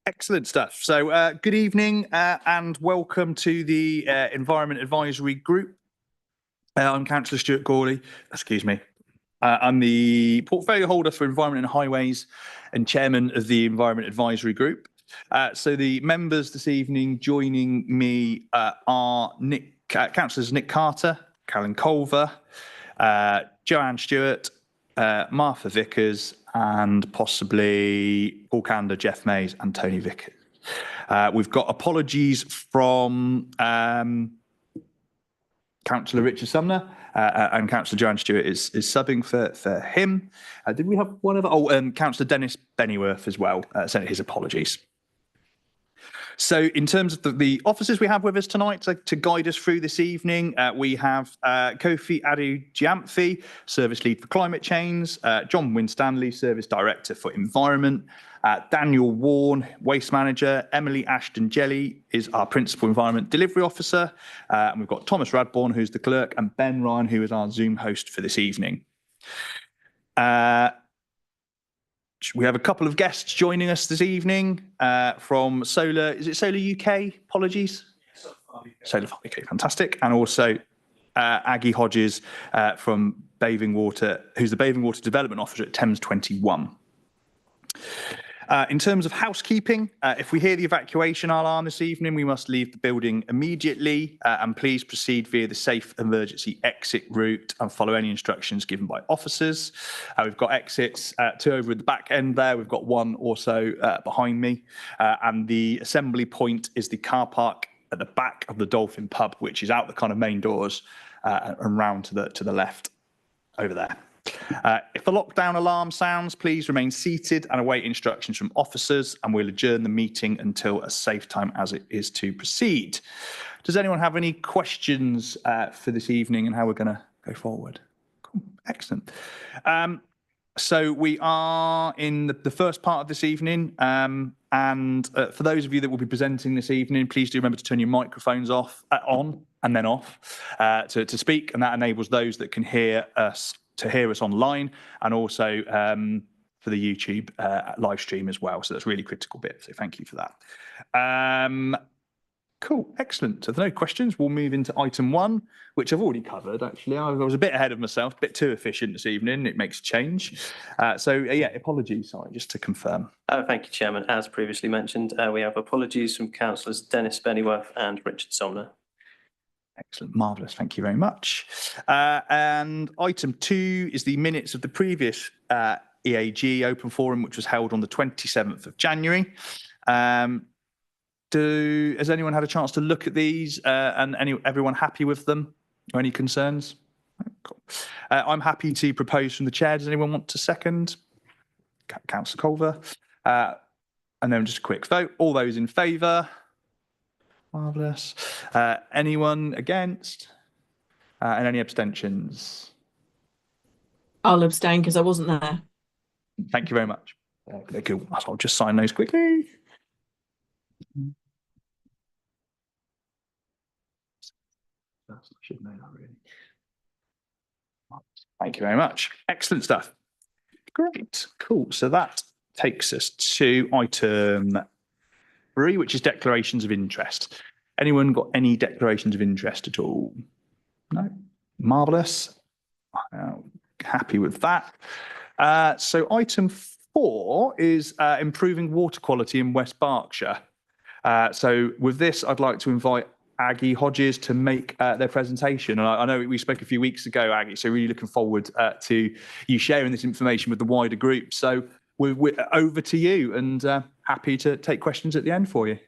Excellent stuff. So good evening and welcome to the Environment Advisory Group. I'm Councillor Stuart Gawley. Excuse me. I'm the portfolio holder for Environment and Highways and chairman of the Environment Advisory Group. So the members this evening joining me are Councillors Nick Carter, Callan Culver, Joanne Stewart, Martha Vickers, and possibly Paul Kander, Jeff Mays, and Tony Vickers. We've got apologies from Councillor Richard Sumner, and Councillor Joanne Stewart is subbing for him. Did we have one other? Oh, Councillor Dennis Bennyworth as well sent his apologies. So in terms of the officers we have with us tonight to guide us through this evening, we have Kofi Adu-Gyamfi, Service Lead for Climate Change, John Winstanley, Service Director for Environment, Daniel Warren, Waste Manager, Emily Ashton-Jelly is our Principal Environment Delivery Officer, and we've got Thomas Radbourne, who's the Clerk, and Ben Ryan, who is our Zoom host for this evening. We have a couple of guests joining us this evening from Solar. Is it Solar UK? Apologies. Solar UK, fantastic. And also Aggie Hodges from Bathing Water, who's the Bathing Water Development Officer at Thames 21. In terms of housekeeping, if we hear the evacuation alarm this evening, we must leave the building immediately and please proceed via the safe emergency exit route and follow any instructions given by officers. We've got exits, two over at the back end there. We've got one also behind me. And the assembly point is the car park at the back of the Dolphin Pub, which is out the kind of main doors and round to the left over there. If the lockdown alarm sounds, please remain seated and await instructions from officers, and we'll adjourn the meeting until a safe time as it is to proceed. Does anyone have any questions for this evening and how we're going to go forward? Cool. Excellent. So we are in the first part of this evening, and for those of you that will be presenting this evening, please do remember to turn your microphones on and then off to speak, and that enables those that can hear us to hear us online, and also for the YouTube live stream as well. So that's a really critical bit. So thank you for that. Cool, excellent. So if there are no questions, we'll move into item 1, which I've already covered, actually. I was a bit ahead of myself, a bit too efficient this evening. It makes a change. Yeah, apologies, sorry, just to confirm. Thank you, Chairman. As previously mentioned, we have apologies from Councillors Dennis Bennyworth and Richard Sumner. Excellent, marvellous, thank you very much. And item 2 is the minutes of the previous EAG open forum, which was held on the 27th of January. Has anyone had a chance to look at these and everyone happy with them or any concerns? Cool. I'm happy to propose from the chair. Does anyone want to second? Councillor Culver. And then just a quick vote. All those in favour? Marvellous. Anyone against? And any abstentions? I'll abstain because I wasn't there. Thank you very much. Okay, cool. I'll just sign those quickly. I should know that really. Thank you very much. Excellent stuff. Great. Cool. So that takes us to item 3, which is declarations of interest. Anyone got any declarations of interest at all? No? Marvellous. Happy with that. So item 4 is improving water quality in West Berkshire. So with this, I'd like to invite Aggie Hodges to make their presentation. And I know we spoke a few weeks ago, Aggie, so really looking forward to you sharing this information with the wider group. So we're over to you, and happy to take questions at the end for you.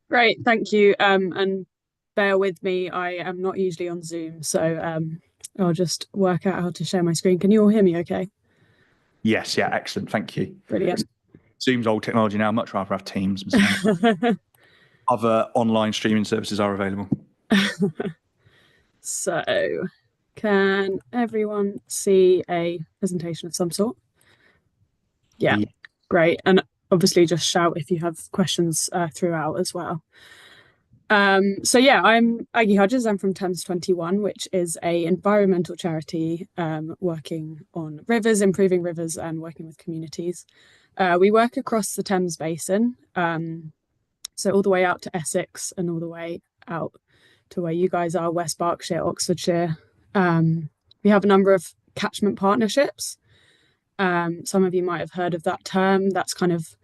Great, thank you. And bear with me, I am not usually on Zoom, so I'll just work out how to share my screen. Can you all hear me okay? Yes, yeah, excellent, thank you. Brilliant. Zoom's old technology now, much rather have Teams. Other online streaming services are available. So, can everyone see a presentation of some sort? Yeah, great. And obviously just shout if you have questions throughout as well. So yeah, I'm Aggie Hodges. I'm from Thames 21, which is an environmental charity working on rivers, improving rivers and working with communities. We work across the Thames Basin, so all the way out to Essex and all the way out to where you guys are, West Berkshire, Oxfordshire. We have a number of catchment partnerships. Some of you might have heard of that term. That's kind of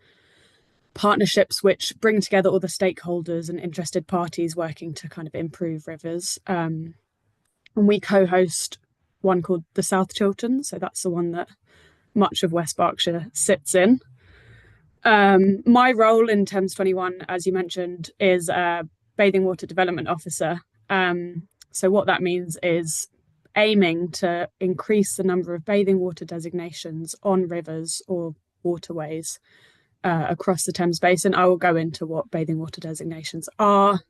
partnerships which bring together all the stakeholders and interested parties working to kind of improve rivers. And we co-host one called the South Chiltern, so that's the one that much of West Berkshire sits in. My role in Thames 21, as you mentioned, is a Bathing Water Development Officer. So what that means is aiming to increase the number of bathing water designations on rivers or waterways across the Thames Basin. I will go into what bathing water designations are,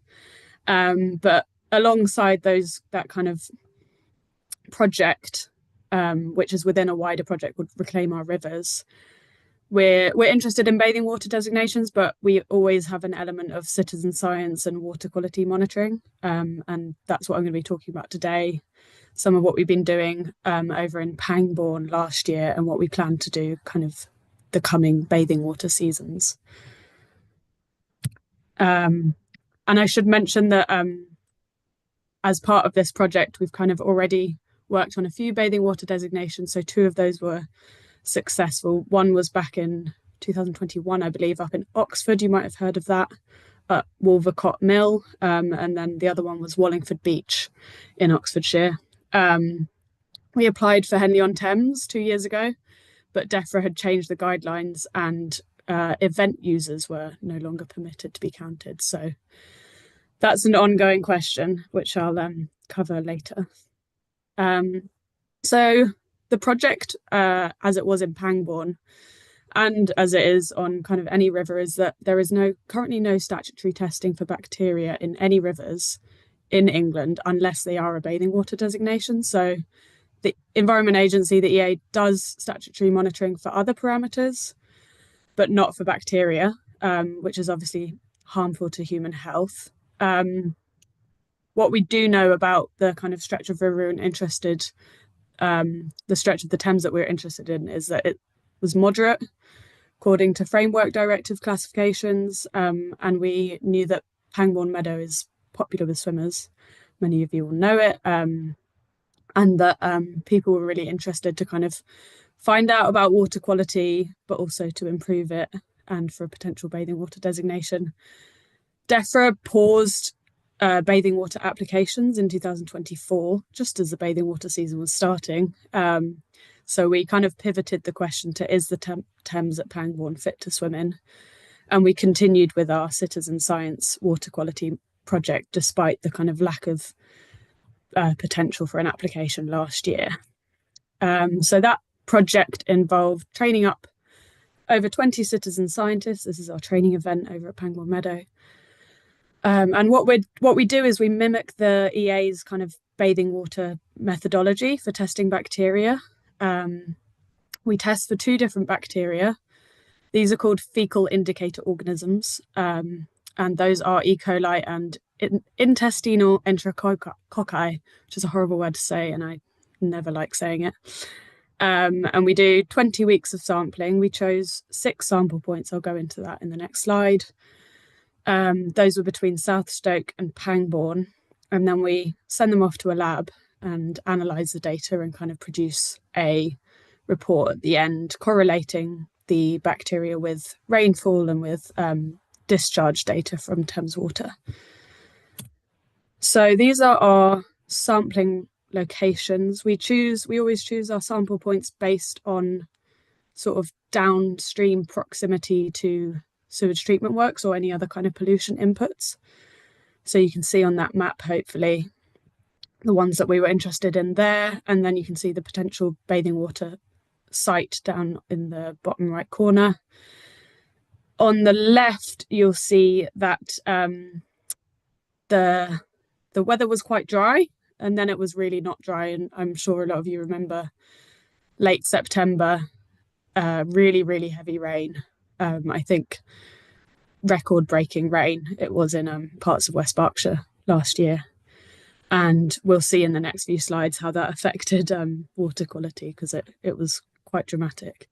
but alongside that kind of project, which is within a wider project called Reclaim Our Rivers, we're interested in bathing water designations, but we always have an element of citizen science and water quality monitoring, and that's what I'm going to be talking about today. Some of what we've been doing over in Pangbourne last year and what we plan to do kind of the coming bathing water seasons. And I should mention that as part of this project, we've kind of already worked on a few bathing water designations. So 2 of those were successful. One was back in 2021, I believe, up in Oxford. You might have heard of that, at Wolvercott Mill. And then the other one was Wallingford Beach in Oxfordshire. We applied for Henley-on-Thames 2 years ago, but DEFRA had changed the guidelines and event users were no longer permitted to be counted. So that's an ongoing question, which I'll cover later. So the project, as it was in Pangbourne, and as it is on kind of any river, is that there is currently no statutory testing for bacteria in any rivers in England unless they are a bathing water designation. So the Environment Agency, the EA, does statutory monitoring for other parameters, but not for bacteria, which is obviously harmful to human health. What we do know about the kind of stretch of river and the stretch of the Thames that we're interested in is that it was moderate according to framework directive classifications, and we knew that Pangbourne Meadow is popular with swimmers. Many of you will know it, and that people were really interested to kind of find out about water quality, but also to improve it and for a potential bathing water designation. DEFRA paused bathing water applications in 2024, just as the bathing water season was starting. So we kind of pivoted the question to, is the Thames at Pangbourne fit to swim in? And we continued with our citizen science water quality project, despite the kind of lack of potential for an application last year. So that project involved training up over 20 citizen scientists. This is our training event over at Pangbourne Meadow. And what we do is we mimic the EA's kind of bathing water methodology for testing bacteria. We test for 2 different bacteria. These are called fecal indicator organisms, and those are E. coli and intestinal enterococci, which is a horrible word to say, and I never like saying it. And we do 20 weeks of sampling. We chose 6 sample points. I'll go into that in the next slide. Those were between South Stoke and Pangbourne, and then we send them off to a lab and analyse the data and kind of produce a report at the end correlating the bacteria with rainfall and with discharge data from Thames Water. So these are our sampling locations. We always choose our sample points based on sort of downstream proximity to sewage treatment works or any other kind of pollution inputs. So you can see on that map, hopefully, the ones that we were interested in there, and then you can see the potential bathing water site down in the bottom right corner. On the left, you'll see that the weather was quite dry, and then it was really not dry, and I'm sure a lot of you remember late September, really, really heavy rain. I think record-breaking rain it was in parts of West Berkshire last year. And we'll see in the next few slides how that affected water quality, because it was quite dramatic.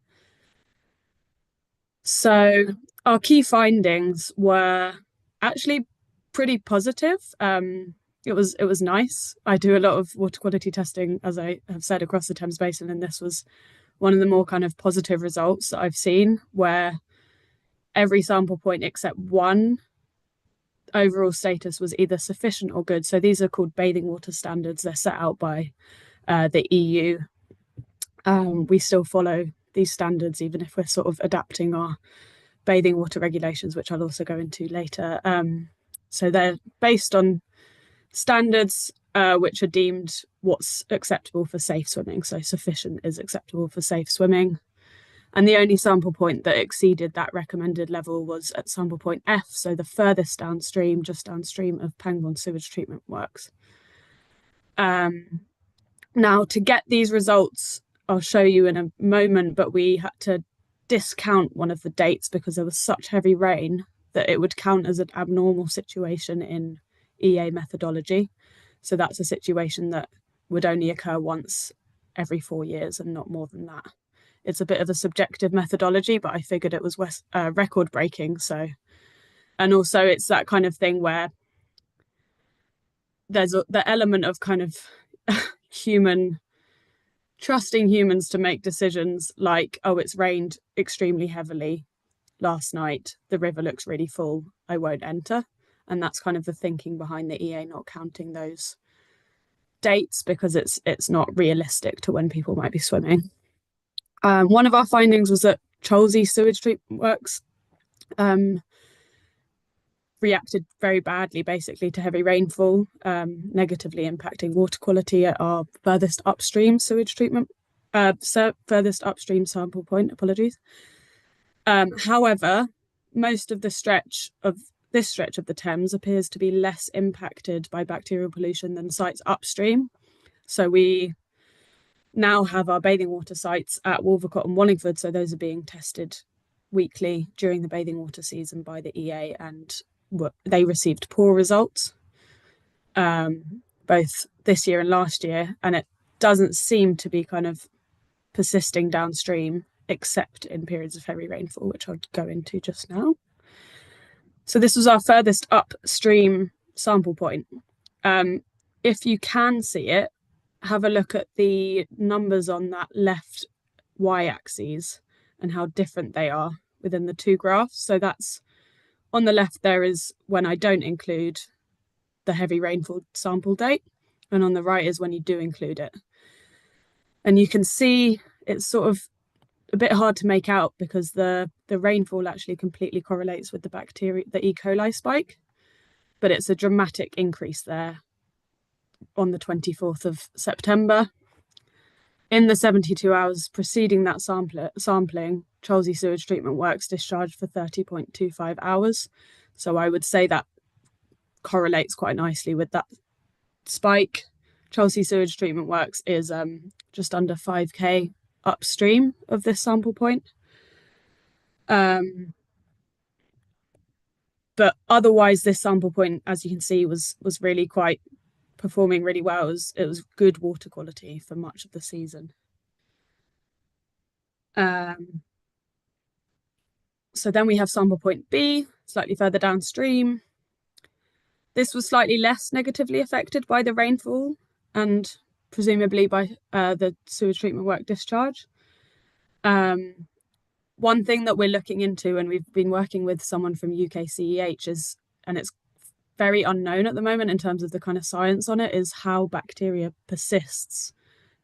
So our key findings were actually pretty positive. It was nice. I do a lot of water quality testing, as I have said, across the Thames Basin, and this was one of the more kind of positive results that I've seen, where every sample point except one overall status was either sufficient or good. So these are called bathing water standards. They're set out by the EU. We still follow these standards, even if we're sort of adapting our bathing water regulations, which I'll also go into later. So they're based on standards which are deemed what's acceptable for safe swimming. So sufficient is acceptable for safe swimming. And the only sample point that exceeded that recommended level was at sample point F, so the furthest downstream, just downstream of Pangbourne sewage treatment works. Now, to get these results, I'll show you in a moment, but we had to discount one of the dates because there was such heavy rain that it would count as an abnormal situation in EA methodology. So that's a situation that would only occur once every 4 years and not more than that. It's a bit of a subjective methodology, but I figured it was record breaking. So, and also it's that kind of thing where there's the element of kind of trusting humans to make decisions like, oh, it's rained extremely heavily last night. The river looks really full. I won't enter. And that's kind of the thinking behind the EA not counting those dates because it's not realistic to when people might be swimming. One of our findings was that Cholsey sewage treatment works reacted very badly, basically, to heavy rainfall, negatively impacting water quality at our furthest upstream sewage treatment, furthest upstream sample point. Apologies. However, most of the stretch of the Thames appears to be less impacted by bacterial pollution than sites upstream. So we now have our bathing water sites at Wolvercott and Wallingford. So those are being tested weekly during the bathing water season by the EA, and they received poor results, both this year and last year. And it doesn't seem to be kind of persisting downstream, except in periods of heavy rainfall, which I'll go into just now. So this was our furthest upstream sample point. If you can see it, have a look at the numbers on that left y-axis and how different they are within the two graphs. So that's on the left, there is when I don't include the heavy rainfall sample date, and on the right is when you do include it. And you can see it's sort of a bit hard to make out because the rainfall actually completely correlates with the bacteria, the E. coli spike, but it's a dramatic increase there on the 24th of September. In the 72 hours preceding that sampling, Cholsey sewage treatment works discharged for 30.25 hours. So I would say that correlates quite nicely with that spike. Cholsey sewage treatment works is just under 5k upstream of this sample point. But otherwise, this sample point, as you can see, was really quite performing really well. It was good water quality for much of the season. So then we have sample point B, slightly further downstream. This was slightly less negatively affected by the rainfall and presumably by the sewage treatment work discharge. One thing that we're looking into, and we've been working with someone from UKCEH, and it's very unknown at the moment in terms of the kind of science on it, is how bacteria persists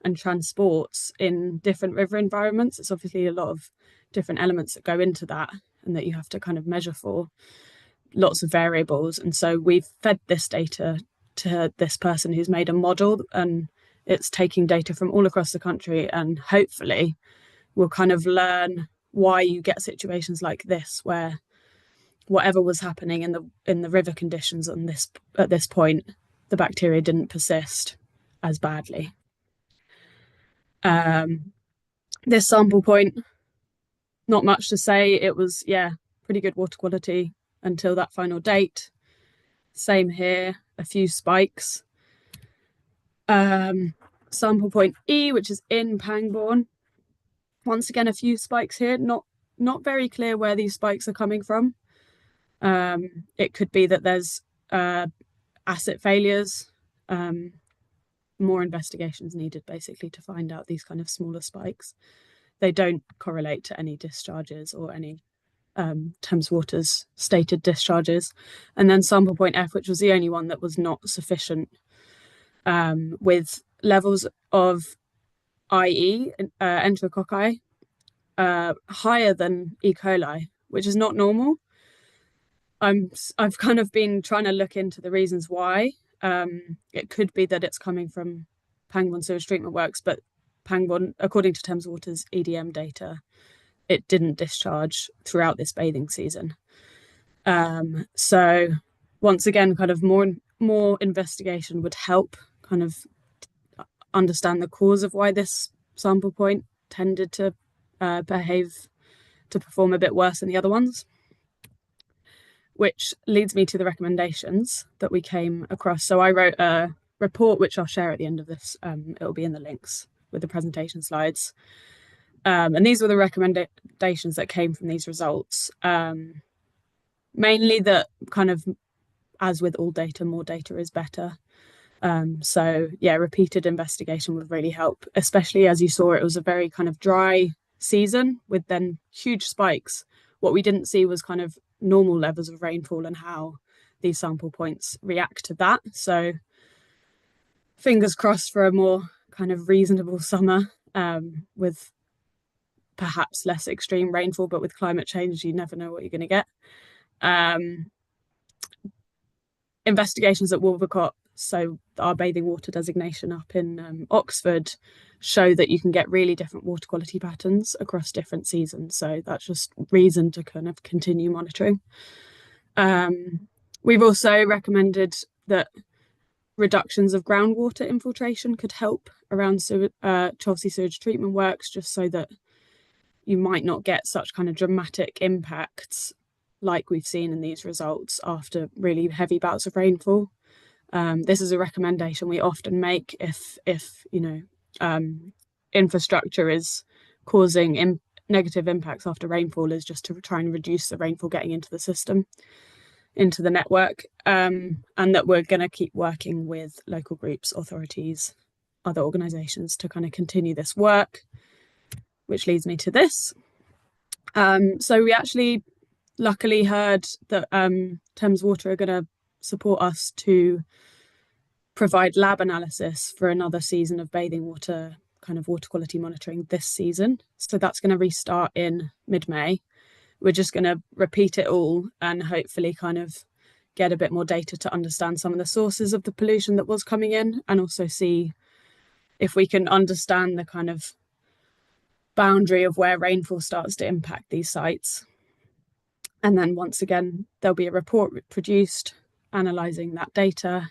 and transports in different river environments. It's obviously a lot of different elements that go into that and that you have to kind of measure for, lots of variables. And so we've fed this data to this person who's made a model, and it's taking data from all across the country, and hopefully we'll kind of learn why you get situations like this, where whatever was happening in the river conditions at this point, the bacteria didn't persist as badly. This sample point, not much to say. It was, pretty good water quality until that final date. Same here, a few spikes. Sample point E, which is in Pangbourne. Once again, a few spikes here, not not very clear where these spikes are coming from. It could be that there's asset failures. More investigations needed basically to find out these kind of smaller spikes. They don't correlate to any discharges or any Thames Water's stated discharges. And then sample point F, which was the only one that was not sufficient, with levels of IE, enterococci, higher than E. coli, which is not normal. I've kind of been trying to look into the reasons why. It could be that it's coming from Pangbourne sewage treatment works, but Pangbourne, according to Thames Water's EDM data, it didn't discharge throughout this bathing season. So once again, kind of more investigation would help kind of understand the cause of why this sample point tended to perform a bit worse than the other ones. Which leads me to the recommendations that we came across. So I wrote a report, which I'll share at the end of this. It'll be in the links with the presentation slides. And these were the recommendations that came from these results. Mainly that kind of, as with all data, more data is better. So yeah, repeated investigation would really help, especially as you saw, it was a very kind of dry season with then huge spikes. What we didn't see was kind of normal levels of rainfall and how these sample points react to that. So fingers crossed for a more kind of reasonable summer, with perhaps less extreme rainfall, but with climate change, you never know what you're going to get. Investigations at Wolvercott, so our bathing water designation up in Oxford, show that you can get really different water quality patterns across different seasons. So that's just reason to kind of continue monitoring. We've also recommended that reductions of groundwater infiltration could help around Chelsea sewage treatment works, just so that you might not get such kind of dramatic impacts like we've seen in these results after really heavy bouts of rainfall. This is a recommendation we often make if you know, infrastructure is causing negative impacts after rainfall, is just to try and reduce the rainfall getting into the system, into the network, and that we're going to keep working with local groups, authorities, other organisations to kind of continue this work, which leads me to this. So we actually luckily heard that Thames Water are going to support us to provide lab analysis for another season of bathing water kind of water quality monitoring this season. So that's going to restart in mid-May. We're just going to repeat it all and hopefully kind of get a bit more data to understand some of the sources of the pollution that was coming in, and also see if we can understand the kind of boundary of where rainfall starts to impact these sites. And then once again, there'll be a report produced analysing that data.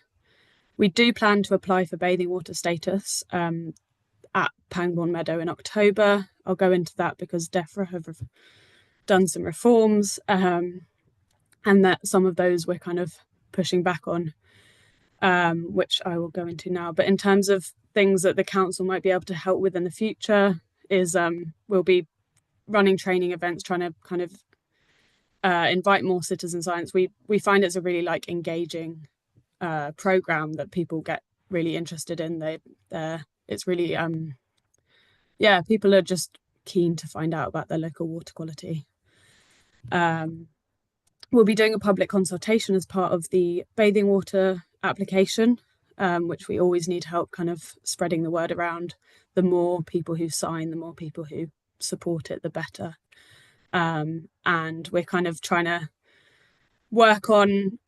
We do plan to apply for bathing water status at Pangbourne Meadow in October. I'll go into that because DEFRA have done some reforms, and that some of those we're kind of pushing back on, which I will go into now. But in terms of things that the council might be able to help with in the future is we'll be running training events, trying to kind of invite more citizen science. We find it's a really engaging program that people get really interested in. It's really people are just keen to find out about their local water quality. We'll be doing a public consultation as part of the bathing water application, which we always need help kind of spreading the word around. The more people who sign, the more people who support it, the better. And we're kind of trying to work on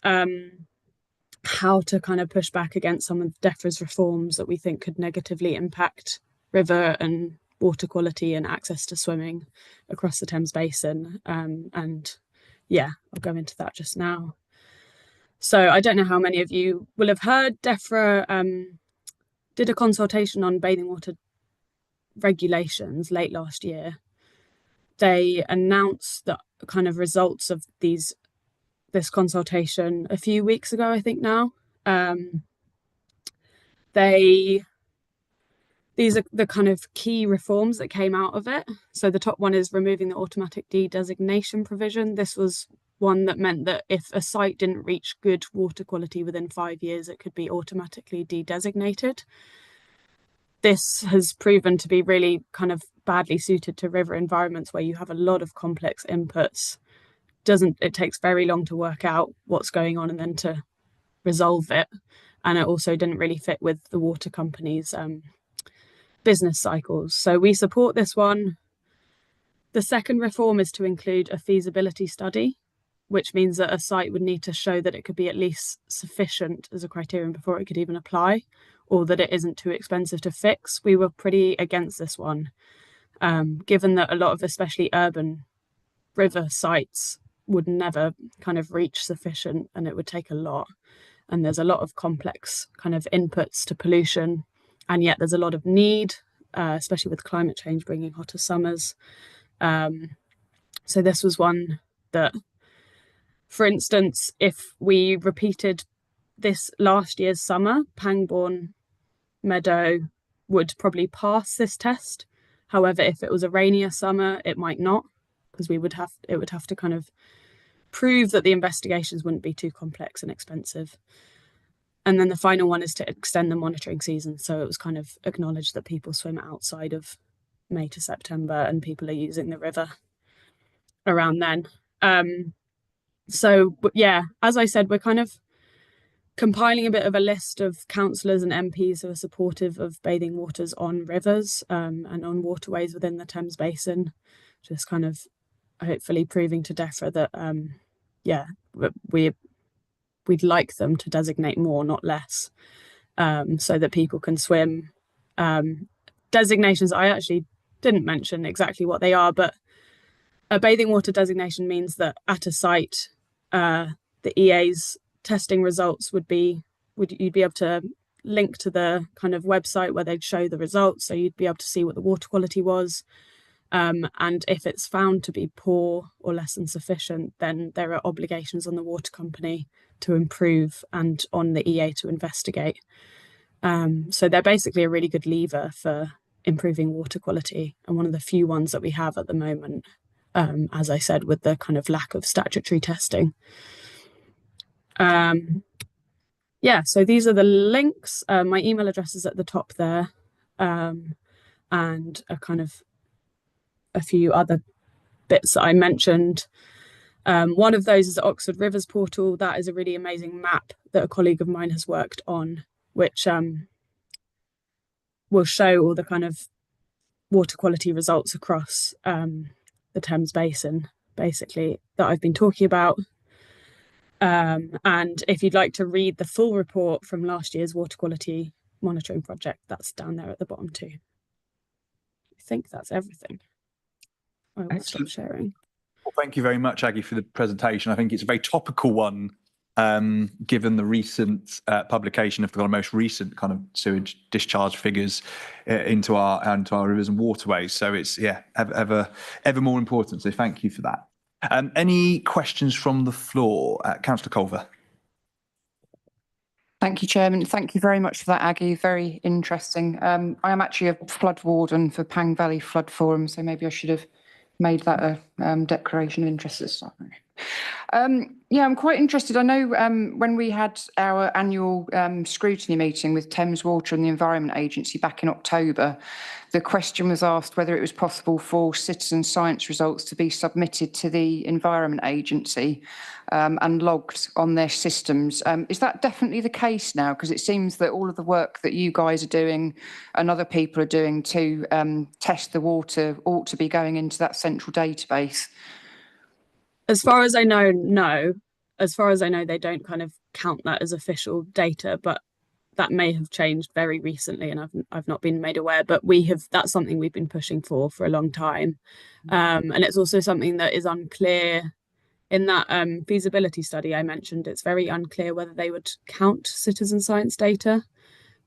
how to kind of push back against some of DEFRA's reforms that we think could negatively impact river and water quality and access to swimming across the Thames Basin. And yeah, I'll go into that just now. So I don't know how many of you will have heard, DEFRA did a consultation on bathing water regulations late last year. They announced the kind of results of this consultation a few weeks ago, I think now. They these are the kind of key reforms that came out of it. So the top one is removing the automatic de-designation provision. This was one that meant that if a site didn't reach good water quality within 5 years, it could be automatically de-designated. This has proven to be really kind of badly suited to river environments where you have a lot of complex inputs. It takes very long to work out what's going on and then to resolve it. And it also didn't really fit with the water companies' business cycles. So we support this one. The second reform is to include a feasibility study, which means that a site would need to show that it could be at least sufficient as a criterion before it could even apply, or that it isn't too expensive to fix. We were pretty against this one, given that a lot of especially urban river sites would never kind of reach sufficient, and it would take a lot. And there's a lot of complex kind of inputs to pollution, and yet there's a lot of need, especially with climate change bringing hotter summers. So this was one that, for instance, if we repeated this last year's summer, Pangbourne Meadow would probably pass this test. However, if it was a rainier summer, it might not, because it would have to kind of prove that the investigations wouldn't be too complex and expensive. And then the final one is to extend the monitoring season. So it was kind of acknowledged that people swim outside of May to September and people are using the river around then. So yeah, as I said, we're kind of compiling a bit of a list of councillors and MPs who are supportive of bathing waters on rivers and on waterways within the Thames Basin, just kind of hopefully proving to DEFRA that, we'd like them to designate more, not less, so that people can swim. Designations, I actually didn't mention exactly what they are, but a bathing water designation means that at a site, the EA's testing results you'd be able to link to the kind of website where they'd show the results. So you'd be able to see what the water quality was. And if it's found to be poor or less than sufficient, then there are obligations on the water company to improve and on the EA to investigate. So they're basically a really good lever for improving water quality, and one of the few ones that we have at the moment, as I said, with the kind of lack of statutory testing. So these are the links. My email address is at the top there, and a few other bits that I mentioned. One of those is the Oxford Rivers portal. That is a really amazing map that a colleague of mine has worked on, which will show all the kind of water quality results across the Thames Basin, basically, that I've been talking about. And if you'd like to read the full report from last year's water quality monitoring project, that's down there at the bottom too. I think that's everything. I will stop sharing. Well, thank you very much, Aggie, for the presentation. I think it's a very topical one, given the recent publication of the most recent kind of sewage discharge figures into our rivers and waterways. So it's ever more important. So thank you for that. Any questions from the floor? Councillor Culver. Thank you, Chairman. Thank you very much for that, Aggie. Very interesting. I am actually a flood warden for Pang Valley Flood Forum, so maybe I should have made that a declaration of interest this time. I'm quite interested. I know when we had our annual scrutiny meeting with Thames Water and the Environment Agency back in October, the question was asked whether it was possible for citizen science results to be submitted to the Environment Agency and logged on their systems. Is that definitely the case now? Because it seems that all of the work that you guys are doing and other people are doing to test the water ought to be going into that central database. As far as I know, no. As far as I know, they don't kind of count that as official data, but that may have changed very recently, and I've not been made aware. But that's something we've been pushing for a long time, and it's also something that is unclear in that feasibility study I mentioned. It's very unclear whether they would count citizen science data,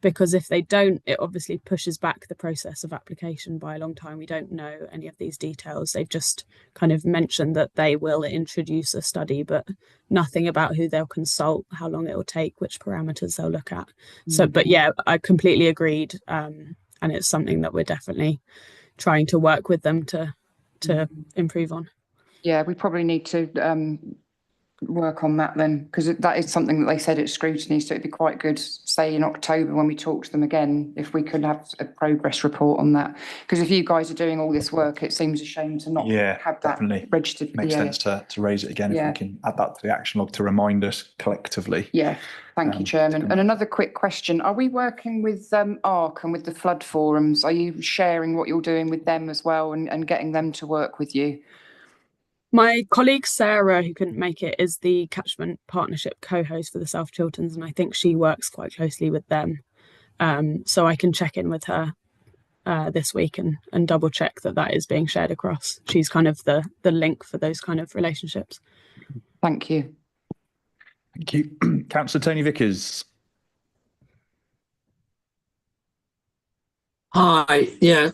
because if they don't, it obviously pushes back the process of application by a long time. We don't know any of these details. They've just kind of mentioned that they will introduce a study, but nothing about who they'll consult, how long it will take, which parameters they'll look at. So, but yeah, I completely agreed. and it's something that we're definitely trying to work with them to improve on. Yeah, we probably need to work on that then, because that is something that they said at scrutiny. So it'd be quite good, say in October when we talk to them again, if we could have a progress report on that. Because if you guys are doing all this work, it seems a shame to not have that definitely registered. Makes sense to raise it again if Yeah. we can add that to the action log to remind us collectively. Yeah, thank you, Chairman. And another quick question. Are we working with ARC and with the flood forums? Are you sharing what you're doing with them as well and getting them to work with you? My colleague Sarah, who couldn't make it, is the Catchment Partnership co-host for the South Chilterns, and I think she works quite closely with them. So I can check in with her this week and double check that is being shared across. She's kind of the link for those kind of relationships. Thank you. Thank you. Councillor Tony Vickers. Hi, yeah,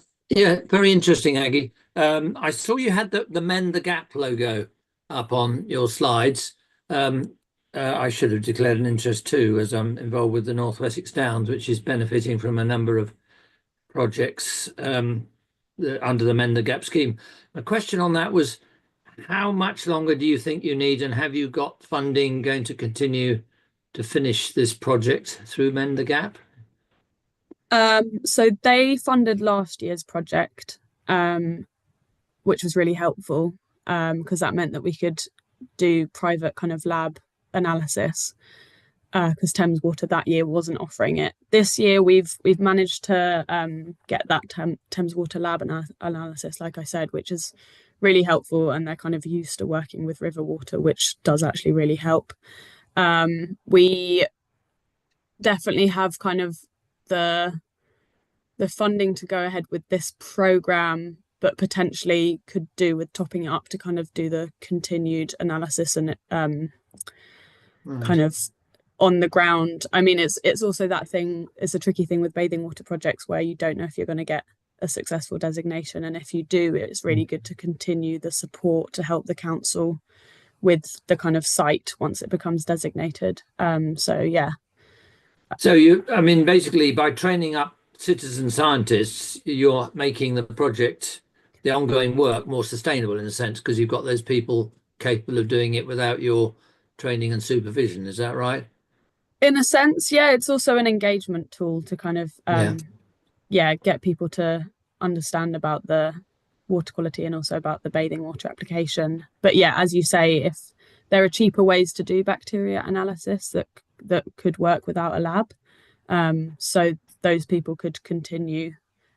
very interesting, Aggie. I saw you had the Mend the Gap logo up on your slides. I should have declared an interest too, as I'm involved with the North Wessex Downs, which is benefiting from a number of projects under the Mend the Gap scheme. My question on that was, how much longer do you think you need, and have you got funding going to continue to finish this project through Mend the Gap? So they funded last year's project, which was really helpful because that meant that we could do private kind of lab analysis because Thames Water that year wasn't offering it. This year we've managed to get that Thames Water lab analysis, like I said, which is really helpful, and they're kind of used to working with river water, which does actually really help. We definitely have kind of the funding to go ahead with this program, but potentially could do with topping it up to kind of do the continued analysis and kind of on the ground. I mean, it's also that thing, it's a tricky thing with bathing water projects where you don't know if you're going to get a successful designation, and if you do, it's really good to continue the support to help the council with the kind of site once it becomes designated. So yeah. So basically by training up citizen scientists, you're making the project, the ongoing work, more sustainable in a sense, because you've got those people capable of doing it without your training and supervision. Is that right? In a sense, yeah. It's also an engagement tool to kind of get people to understand about the water quality and also about the bathing water application. But yeah, as you say, if there are cheaper ways to do bacteria analysis that could work without a lab, so those people could continue.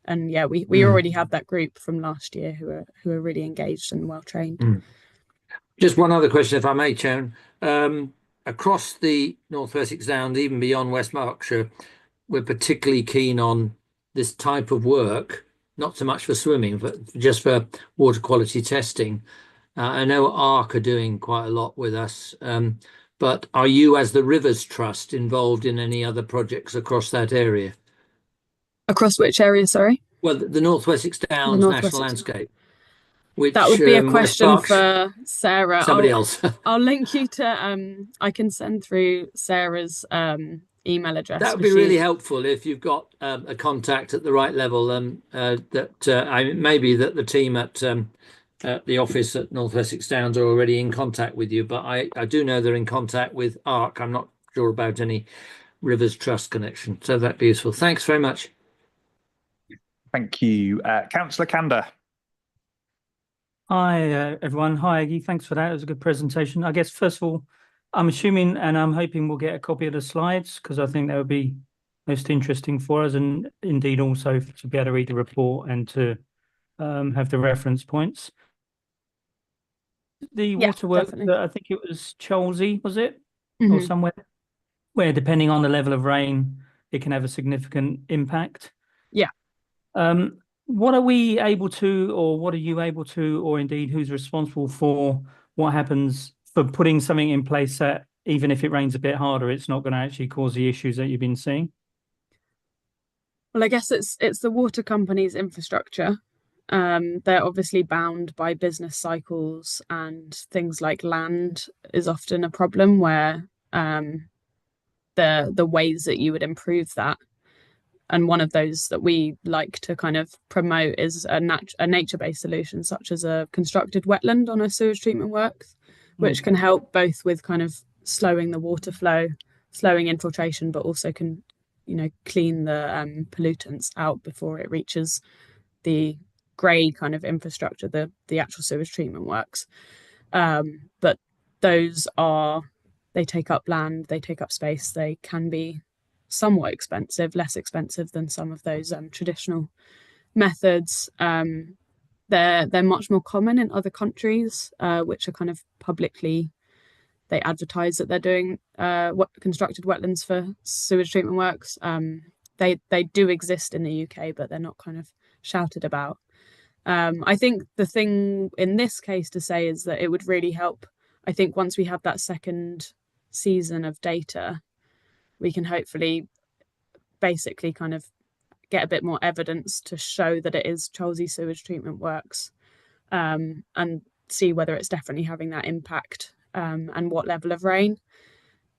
And yeah, we already have that group from last year who are really engaged and well trained. Just one other question, if I may, Chairman. Across the North Wessex Downs, even beyond West Berkshire, we're particularly keen on this type of work, not so much for swimming, but just for water quality testing. I know ARC are doing quite a lot with us, but are you, as the Rivers Trust, involved in any other projects across that area? Across which area, sorry? Well, the North Wessex Downs National Landscape. Which, that would be a question for Sarah. Somebody else. I'll link you to, I can send through Sarah's email address. That would be really helpful if you've got a contact at the right level, maybe that the team at the office at North Wessex Downs are already in contact with you, but I do know they're in contact with ARC. I'm not sure about any Rivers Trust connection, so that'd be useful. Thanks very much. Thank you. Councillor Kander. Hi, everyone. Hi, Aggie. Thanks for that. It was a good presentation. I guess, first of all, I'm assuming and I'm hoping we'll get a copy of the slides, because I think that would be most interesting for us, and indeed also to be able to read the report and to have the reference points. The waterworks, I think it was Cholsey, was it? Or somewhere where, depending on the level of rain, it can have a significant impact. Yeah. What are we able to, or what are you able to, or indeed who's responsible for what happens for putting something in place that even if it rains a bit harder, it's not going to actually cause the issues that you've been seeing? Well, I guess it's the water company's infrastructure. They're obviously bound by business cycles, and things like land is often a problem where the ways that you would improve that one of those that we like to kind of promote is a nature-based solution, such as a constructed wetland on a sewage treatment works, which can help both with kind of slowing the water flow, slowing infiltration, but also can, clean the pollutants out before it reaches the grey kind of infrastructure, the actual sewage treatment works. But those they take up land, they take up space, they can be somewhat expensive, less expensive than some of those traditional methods. They're much more common in other countries, which are kind of publicly, they advertise that they're doing constructed wetlands for sewage treatment works. They do exist in the UK, but they're not kind of shouted about. I think the thing in this case to say is that it would really help. I think once we have that second season of data, we can hopefully basically kind of get a bit more evidence to show that it is Cholsey sewage treatment works, and see whether it's definitely having that impact, and what level of rain.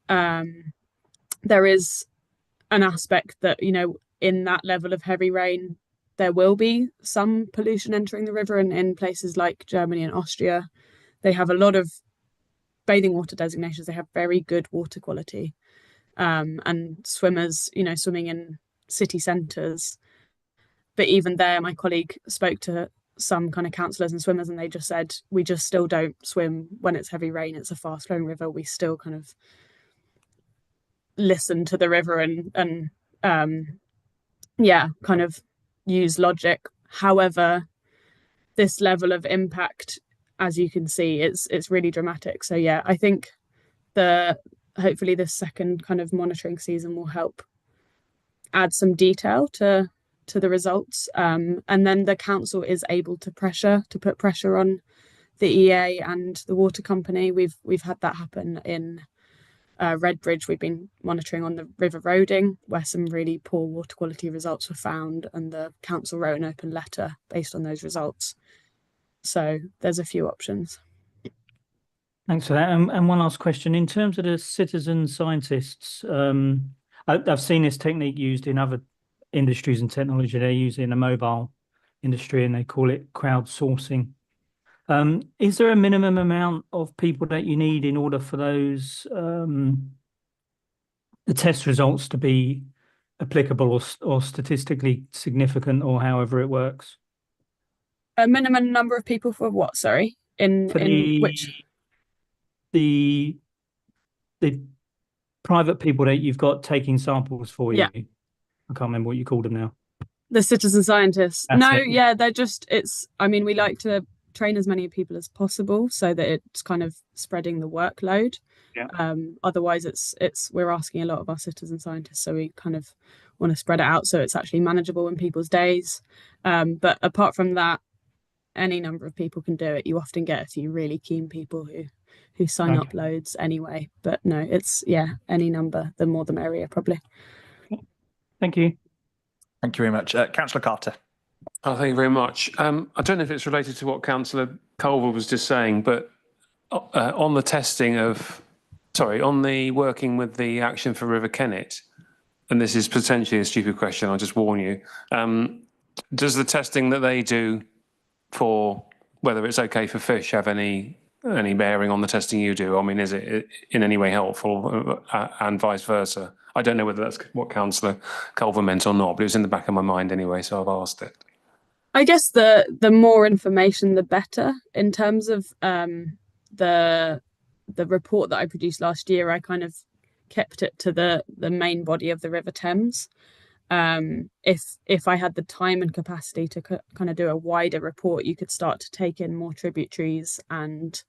There is an aspect that, in that level of heavy rain, there will be some pollution entering the river, and in places like Germany and Austria, they have a lot of bathing water designations. They have very good water quality. And swimmers, swimming in city centres. But even there, my colleague spoke to some kind of counsellors and swimmers, and they just said, we just still don't swim when it's heavy rain. It's a fast flowing river. We still kind of listen to the river and kind of use logic. However, this level of impact, as you can see, it's really dramatic. So yeah, I think hopefully this second kind of monitoring season will help add some detail to the results, and then the council is able to put pressure on the EA and the water company. We've had that happen in Redbridge. We've been monitoring on the River Roding, where some really poor water quality results were found, and the council wrote an open letter based on those results. So there's a few options. Thanks for that. And one last question. In terms of the citizen scientists, I've seen this technique used in other industries and technology. They use it in the mobile industry, and they call it crowdsourcing. Is there a minimum amount of people that you need in order for those the test results to be applicable or statistically significant, or however it works? A minimum number of people for what? Sorry, which? The private people that you've got taking samples for you. Yeah. I can't remember what you called them now. The citizen scientists. They're just, we like to train as many people as possible so that it's kind of spreading the workload. Yeah. Otherwise we're asking a lot of our citizen scientists, so we kind of want to spread it out so it's actually manageable in people's days. But apart from that, any number of people can do it. You often get a few really keen people who sign up loads anyway. But no, it's, any number, the more the merrier, probably. Thank you. Thank you very much. Councillor Carter. Oh, thank you very much. I don't know if it's related to what Councillor Culver was just saying, but on the working with the Action for River Kennet, and this is potentially a stupid question, I'll just warn you, does the testing that they do for whether it's okay for fish have any bearing on the testing you do? I mean, is it in any way helpful, and vice versa? I don't know whether that's what Councillor Culver meant or not, but it was in the back of my mind anyway, so I've asked it. I guess the more information, the better. In terms of the report that I produced last year, I kind of kept it to the main body of the River Thames. If I had the time and capacity to kind of do a wider report, you could start to take in more tributaries and,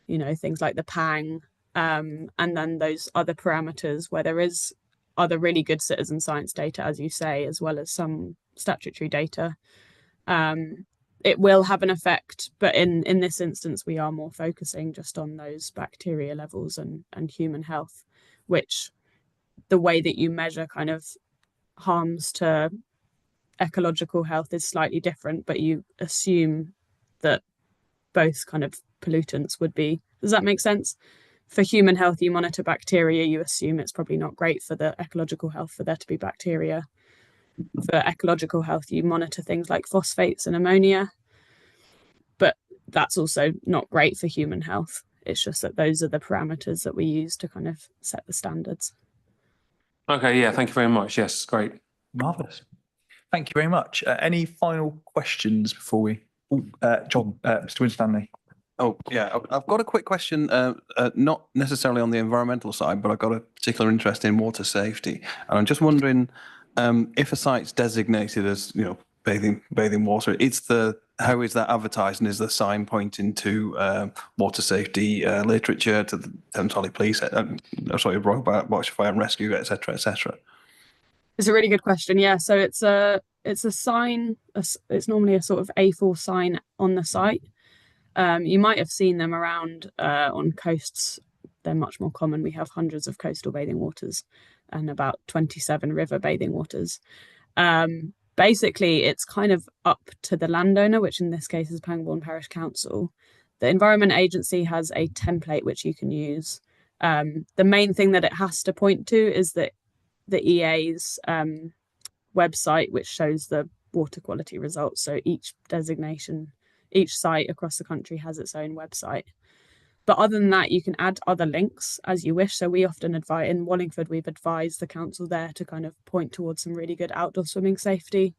things like the Pang, and then those other parameters where there is other really good citizen science data, as you say, as well as some statutory data. It will have an effect, but in this instance, we are more focusing just on those bacteria levels and human health, which the way that you measure kind of harms to ecological health is slightly different, but you assume that both kind of pollutants would be. Does that make sense? For human health, you monitor bacteria, you assume it's probably not great for the ecological health for there to be bacteria. for ecological health, you monitor things like phosphates and ammonia, but that's also not great for human health. It's just that those are the parameters that we use to kind of set the standards. Okay, yeah, thank you very much. Yes, great. Marvellous. Thank you very much. Any final questions before we? John, Mr. Winstanley. Oh, yeah, I've got a quick question, not necessarily on the environmental side, but I've got a particular interest in water safety. And I'm just wondering if a site's designated as, you know, bathing water, how is that advertised, and is the sign pointing to water safety literature, to the Thames Valley Police, Royal Berkshire Fire and Rescue, etc., etc.? It's a really good question. Yeah, so it's a sign. It's normally a sort of A4 sign on the site. You might have seen them around on coasts. They're much more common. We have hundreds of coastal bathing waters and about 27 river bathing waters. Basically, it's kind of up to the landowner, which in this case is Pangbourne Parish Council. The Environment Agency has a template which you can use. The main thing that it has to point to is that the EA's website, which shows the water quality results. So each designation, each site across the country has its own website. But other than that, you can add other links as you wish. So we often advise, in Wallingford, we've advised the council there to kind of point towards some really good outdoor swimming safety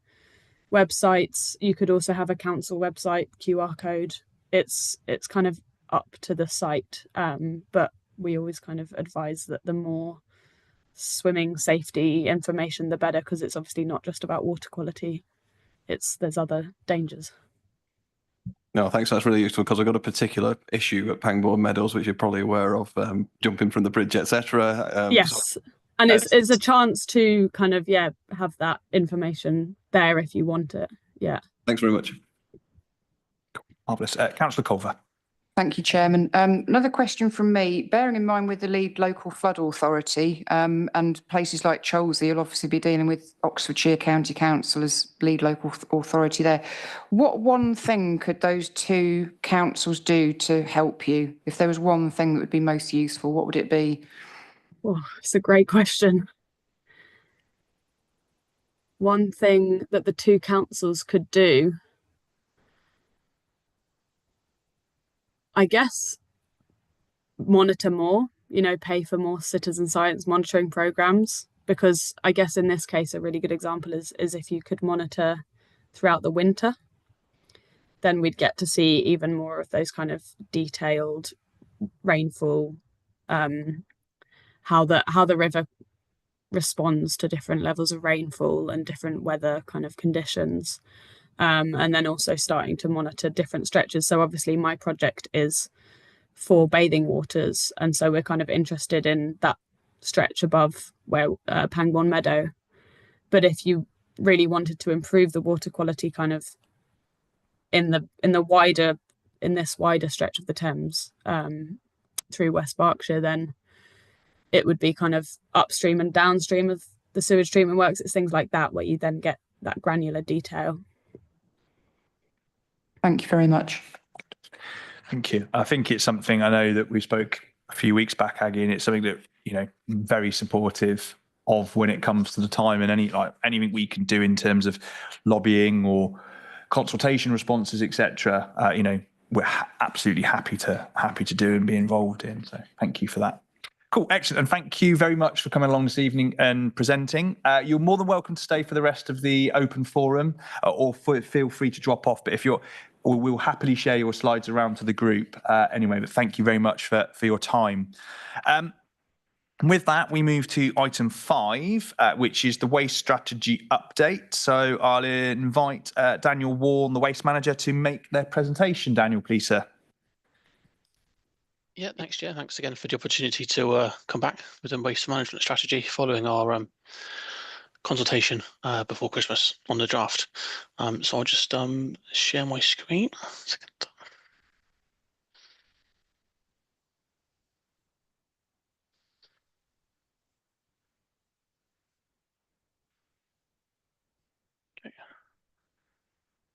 websites. You could also have a council website QR code. It's kind of up to the site, but we always kind of advise that the more swimming safety information, the better, because it's obviously not just about water quality. There's other dangers. No, thanks. That's really useful, because I've got a particular issue at Pangbourne Meadows, which you're probably aware of, jumping from the bridge, etc. Yes, and it's a chance to kind of have that information there if you want it. Yeah. Thanks very much. Marvellous. Councillor Culver. Thank you, Chairman. Another question from me. Bearing in mind with the lead local flood authority and places like Cholsey, you'll obviously be dealing with Oxfordshire County Council as lead local authority there. What one thing could those two councils do to help you? If there was one thing that would be most useful, what would it be? Oh, it's a great question. One thing that the two councils could do, I guess, monitor more, pay for more citizen science monitoring programs, because I guess in this case, a really good example is if you could monitor throughout the winter, then we'd get to see even more of those kind of detailed rainfall, how the river responds to different levels of rainfall and different weather kind of conditions. And then also starting to monitor different stretches. So obviously my project is for bathing waters, and so we're kind of interested in that stretch above where Pangbourne Meadow. But if you really wanted to improve the water quality kind of in this wider stretch of the Thames through West Berkshire, then it would be kind of upstream and downstream of the sewage treatment works. It's things like that where you then get that granular detail. Thank you very much. Thank you. I think it's something, I know that we spoke a few weeks back, Aggie, and it's something that, very supportive of when it comes to the time, and anything we can do in terms of lobbying or consultation responses, etc. We're absolutely happy to do and be involved in. So thank you for that. Cool, excellent, and thank you very much for coming along this evening and presenting. You're more than welcome to stay for the rest of the open forum, or feel free to drop off. But we'll happily share your slides around to the group anyway. But thank you very much for your time. With that, we move to item 5, which is the waste strategy update. So I'll invite Daniel Warren, the waste manager, to make their presentation. Daniel, please, sir. Yeah, thanks, Chair. Thanks again for the opportunity to come back with a waste management strategy following our consultation before Christmas on the draft. So I'll just share my screen. Okay.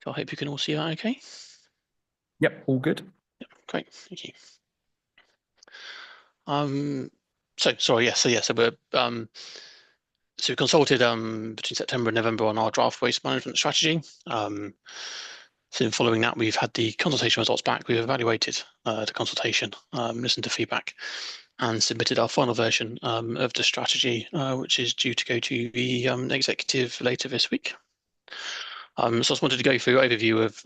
So I hope you can all see that okay? Yep, all good. Yep, great, thank you. So we're So we consulted between September and November on our draft waste management strategy. So following that, we've had the consultation results back. We've evaluated the consultation, listened to feedback, and submitted our final version of the strategy, which is due to go to the executive later this week. So I just wanted to go through overview of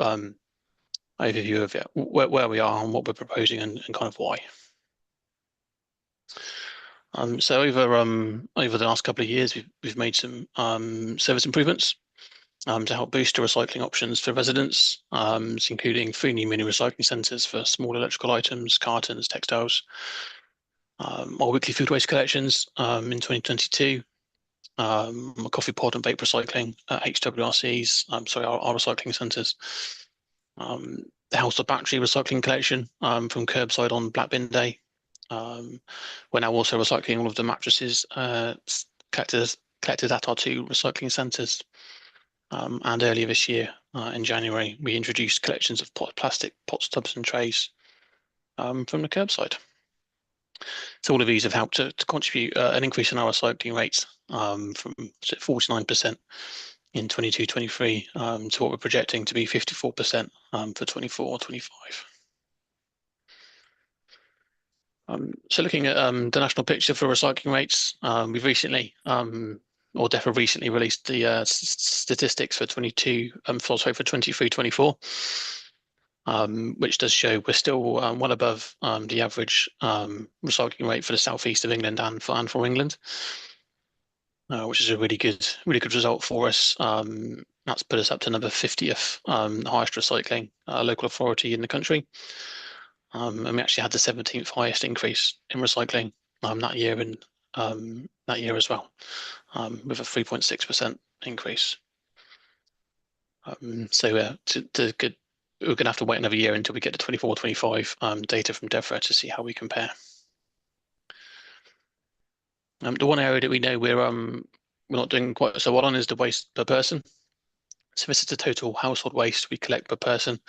where we are and what we're proposing and kind of why. So over the last couple of years, we've made some service improvements to help boost the recycling options for residents, including 3 new mini recycling centres for small electrical items, cartons, textiles, our weekly food waste collections in 2022, coffee pod and vape recycling at HWRCs, our recycling centres, the household battery recycling collection from curbside on Black Bin Day. We're now also recycling all of the mattresses collected at our 2 recycling centres. And earlier this year, in January, we introduced collections of plastic pots, tubs and trays from the curbside. So all of these have helped to contribute an increase in our recycling rates from 49% in 22-23 to what we're projecting to be 54% for 24-25. So looking at the national picture for recycling rates, we've recently, or DEFRA recently released the statistics for 23-24, which does show we're still well above the average recycling rate for the southeast of England and for England, which is a really good result for us. That's put us up to number 50th, the highest recycling local authority in the country. And we actually had the 17th highest increase in recycling that year as well, with a 3.6% increase. So we're going to have to wait another year until we get the 24-25 data from DEFRA to see how we compare. The one area that we know we're not doing quite so well on is the waste per person. So this is the total household waste we collect per person.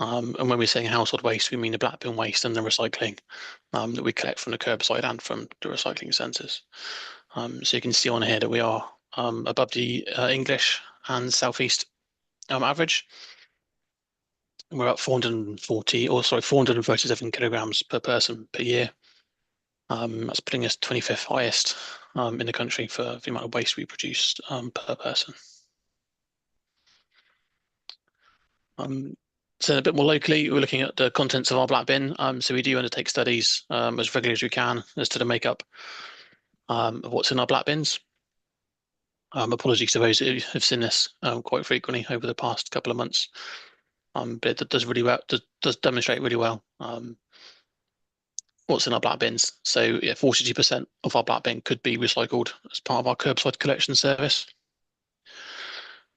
And when we're saying household waste, we mean the black bin waste and the recycling that we collect from the curbside and from the recycling centres. So you can see on here that we are above the English and Southeast average. We're at 437 kilograms per person per year. That's putting us 25th highest in the country for the amount of waste we produce per person. So a bit more locally, we're looking at the contents of our black bin. So we do undertake studies as regularly as we can as to the makeup of what's in our black bins. Apologies to those who have seen this quite frequently over the past couple of months, but it does really well. Does demonstrate really well what's in our black bins. So yeah, 42% of our black bin could be recycled as part of our curbside collection service,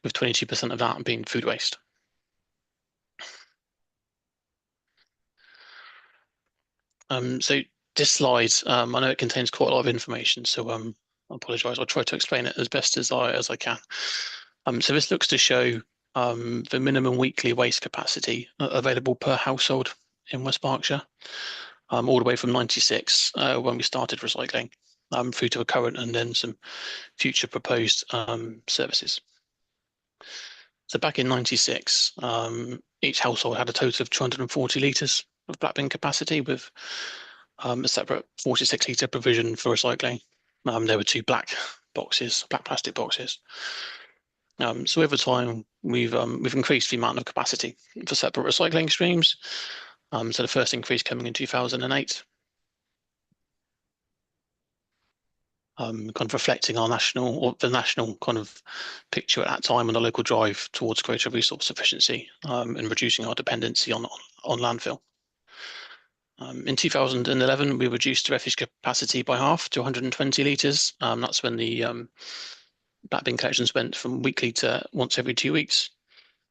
with 22% of that being food waste. So this slide, I know it contains quite a lot of information, so I apologise. I'll try to explain it as best as I can. So this looks to show the minimum weekly waste capacity available per household in West Berkshire, all the way from 96 when we started recycling, through to a current and then some future proposed services. So back in 96, each household had a total of 240 litres of black bin capacity, with a separate 46 litre provision for recycling. There were 2 black plastic boxes. So over time, we've increased the amount of capacity for separate recycling streams. So the first increase coming in 2008, kind of reflecting our the national kind of picture at that time, and the local drive towards greater resource efficiency and reducing our dependency on landfill. In 2011, we reduced the refuse capacity by half to 120 litres. That's when the black bin collections went from weekly to once every 2 weeks.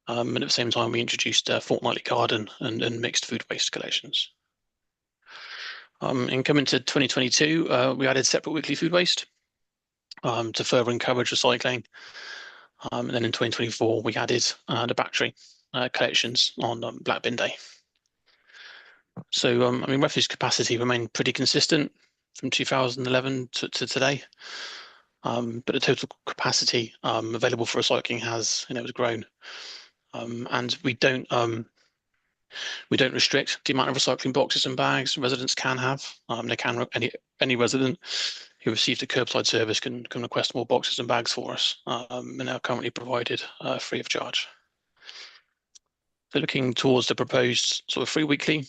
And at the same time, we introduced fortnightly garden and mixed food waste collections. In coming to 2022, we added separate weekly food waste to further encourage recycling. And then in 2024, we added the battery collections on Black Bin Day. So, I mean, refuse capacity remained pretty consistent from 2011 to today. but the total capacity available for recycling has grown, and we don't restrict the amount of recycling boxes and bags residents can have. They can any resident who received a curbside service can request more boxes and bags for us, and are currently provided free of charge. So looking towards the proposed sort of free weekly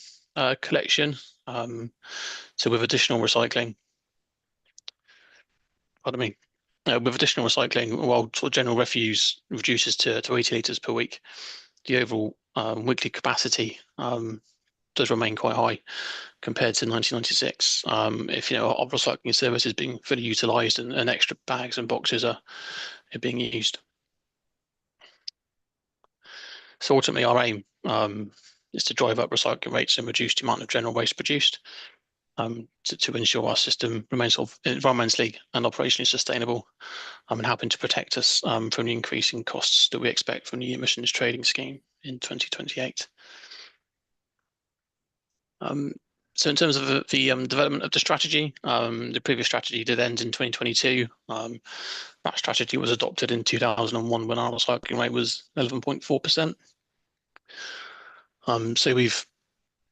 collection, so with additional recycling, with additional recycling, while sort of general refuse reduces to 80 litres per week, the overall weekly capacity does remain quite high compared to 1996. If our recycling service is being fully utilised and extra bags and boxes are being used. So ultimately, our aim is to drive up recycling rates and reduce the amount of general waste produced, to ensure our system remains sort of environmentally and operationally sustainable, and helping to protect us from the increasing costs that we expect from the emissions trading scheme in 2028. So in terms of the development of the strategy, the previous strategy did end in 2022. That strategy was adopted in 2001 when our recycling rate was 11.4%. So we've,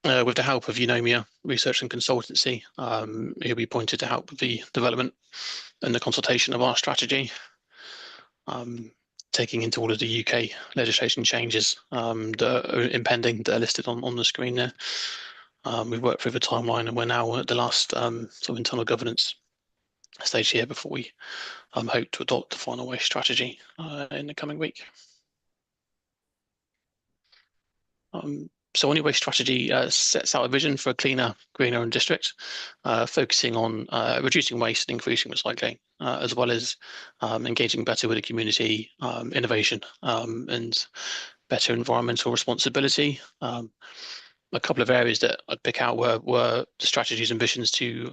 with the help of Eunomia Research and Consultancy, who we appointed to help with the development and the consultation of our strategy, taking into all of the UK legislation changes that are impending, that are listed on the screen there. We've worked through the timeline, and we're now at the last sort of internal governance stage here before we hope to adopt the final waste strategy in the coming week. So our new waste strategy sets out a vision for a cleaner, greener and district, focusing on reducing waste and increasing recycling, as well as engaging better with the community, innovation and better environmental responsibility. A couple of areas that I'd pick out were the strategy's ambitions to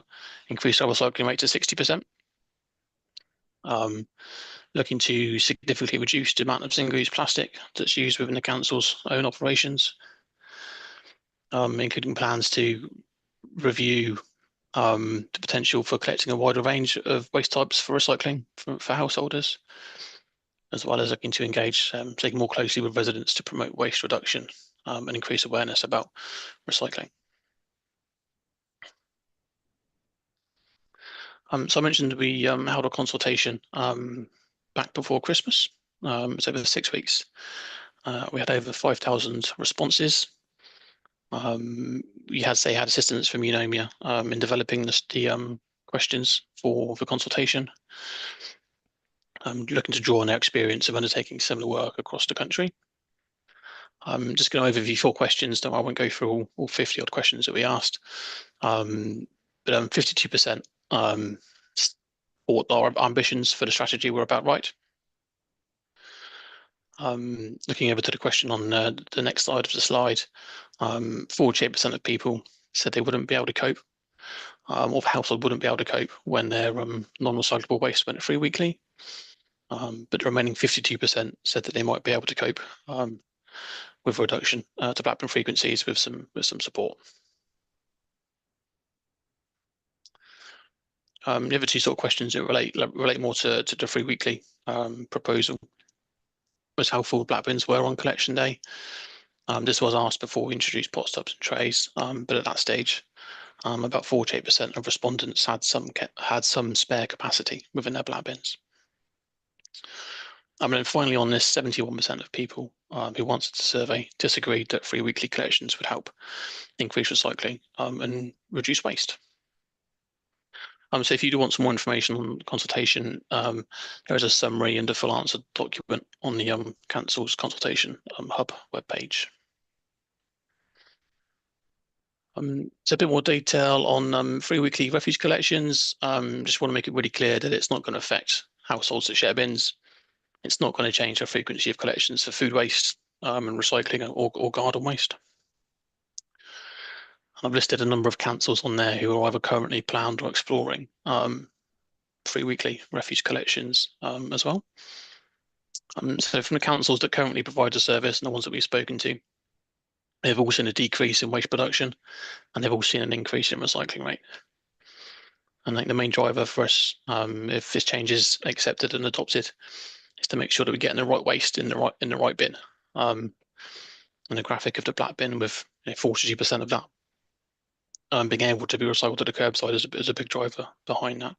increase our recycling rate to 60%, looking to significantly reduce the amount of single-use plastic that's used within the council's own operations, including plans to review the potential for collecting a wider range of waste types for recycling for householders, as well as looking to engage, taking more closely with residents to promote waste reduction and increase awareness about recycling. So I mentioned we held a consultation back before Christmas. It's over 6 weeks. We had over 5,000 responses. We had assistance from Eunomia in developing the questions for the consultation, looking to draw on their experience of undertaking similar work across the country. I'm just going to overview 4 questions, though I won't go through all 50 odd questions that we asked. But 52% thought our ambitions for the strategy were about right. Looking over to the question on the next side of the slide, 48% of people said they wouldn't be able to cope, or the household wouldn't be able to cope when their non-recyclable waste went free weekly. But the remaining 52% said that they might be able to cope with a reduction to Blackburn frequencies with some support. The other 2 sort of questions that relate more to the free weekly proposal was how full Blackburns were on collection day. This was asked before we introduced pot stubs and trays, but at that stage, about 48% of respondents had some spare capacity within their black bins. And then finally, on this, 71% of people who answered the survey disagreed that free weekly collections would help increase recycling and reduce waste. So if you do want some more information on the consultation, there is a summary and a full answer document on the Council's consultation hub webpage. So a bit more detail on free weekly refuse collections. Just want to make it really clear that it's not going to affect households that share bins. It's not going to change the frequency of collections for food waste and recycling or garden waste. I've listed a number of councils on there who are either currently planned or exploring free weekly refuse collections as well. So from the councils that currently provide the service and the ones that we've spoken to, they've all seen a decrease in waste production and they've all seen an increase in recycling rate. And I think the main driver for us, if this change is accepted and adopted, is to make sure that we get in the right waste in the right bin. And the graphic of the black bin with 42% of that being able to be recycled to the curbside is a big driver behind that,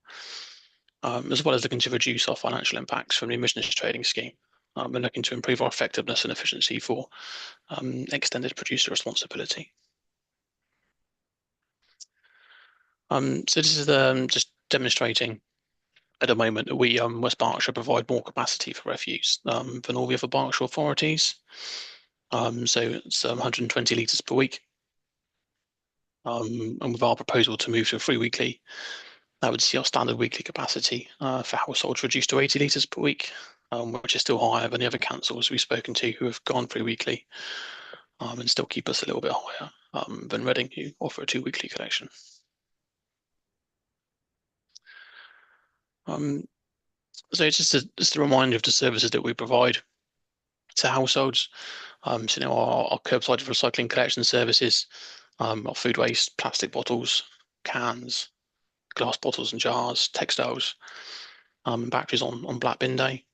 as well as looking to reduce our financial impacts from the emissions trading scheme. We're looking to improve our effectiveness and efficiency for extended producer responsibility. So this is just demonstrating at the moment that we, West Berkshire, provide more capacity for refuse than all the other Berkshire authorities. So it's 120 litres per week. And with our proposal to move to a 3 weekly, that would see our standard weekly capacity for households reduced to 80 litres per week, which is still higher than the other councils we've spoken to who have gone 3 weekly, and still keep us a little bit higher than Reading, who offer a 2 weekly collection. So just a reminder of the services that we provide to households. So our curbside recycling collection services, our food waste, plastic bottles, cans, glass bottles and jars, textiles, and batteries on Black Bin Day,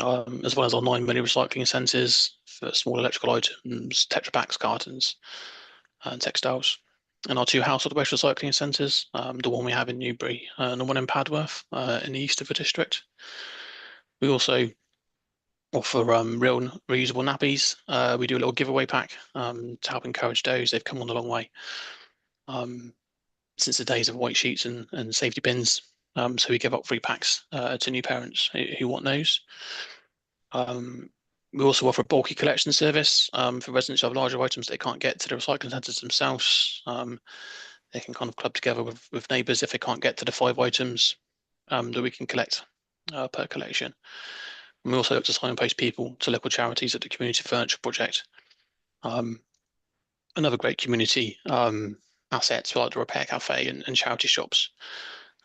as well as our 9 mini recycling centres for small electrical items, Tetra Paks, cartons, and textiles. And our 2 household waste recycling centres, the one we have in Newbury and the one in Padworth in the east of the district. We also offer real reusable nappies. We do a little giveaway pack to help encourage those. They've come on a long way since the days of white sheets and safety bins. So we give out free packs to new parents who want those. We also offer a bulky collection service for residents who have larger items they can't get to the recycling centres themselves. They can kind of club together with neighbours if they can't get to the 5 items that we can collect per collection. And we also look to signpost people to local charities at the Community Furniture Project. Another great community assets like the Repair Cafe and charity shops,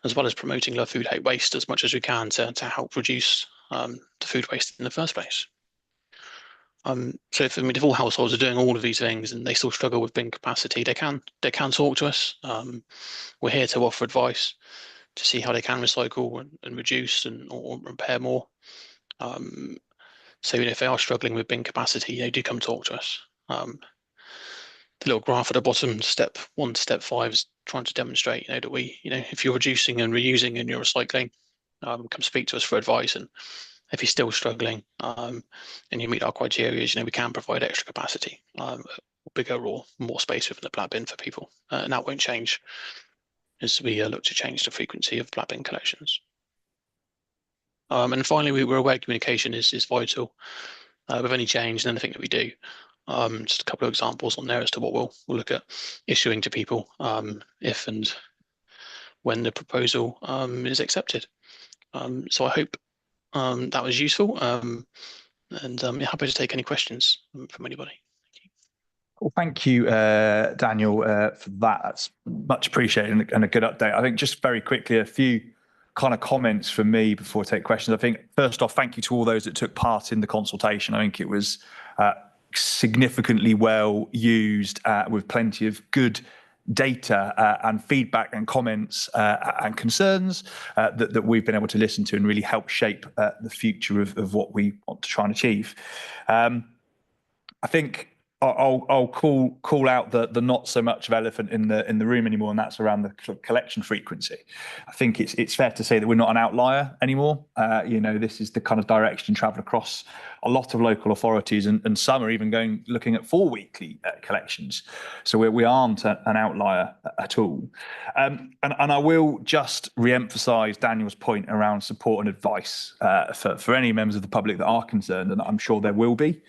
as well as promoting Love Food Hate Waste as much as we can to help reduce the food waste in the first place. So if all households are doing all of these things and they still struggle with bin capacity, they can talk to us. We're here to offer advice to see how they can recycle and reduce or repair more. So if they are struggling with bin capacity, they do come talk to us. The little graph at the bottom, step 1 to step 5, is trying to demonstrate, that we, if you're reducing and reusing and you're recycling, come speak to us for advice. And if you're still struggling and you meet our criteria, we can provide extra capacity, bigger or more space within the black bin for people, and that won't change as we look to change the frequency of black bin collections. And finally, we're aware communication is vital with any change and anything that we do. Just a couple of examples on there as to what we'll look at issuing to people if and when the proposal is accepted. So I hope that was useful, and I'm happy to take any questions from anybody. Well, thank you, Daniel, for that. That's much appreciated and a good update. I think just very quickly, a few kind of comments from me before I take questions. I think first off, thank you to all those that took part in the consultation. I think it was significantly well used with plenty of good data and feedback and comments and concerns that we've been able to listen to and really help shape the future of what we want to try and achieve. I think I'll call out the not so much of elephant in the room anymore, and that's around the collection frequency. I think it's fair to say that we're not an outlier anymore. This is the kind of direction travel across a lot of local authorities, and some are even looking at 4 weekly collections. So we aren't an outlier at all. And I will just re-emphasise Daniel's point around support and advice for any members of the public that are concerned, and I'm sure there will be.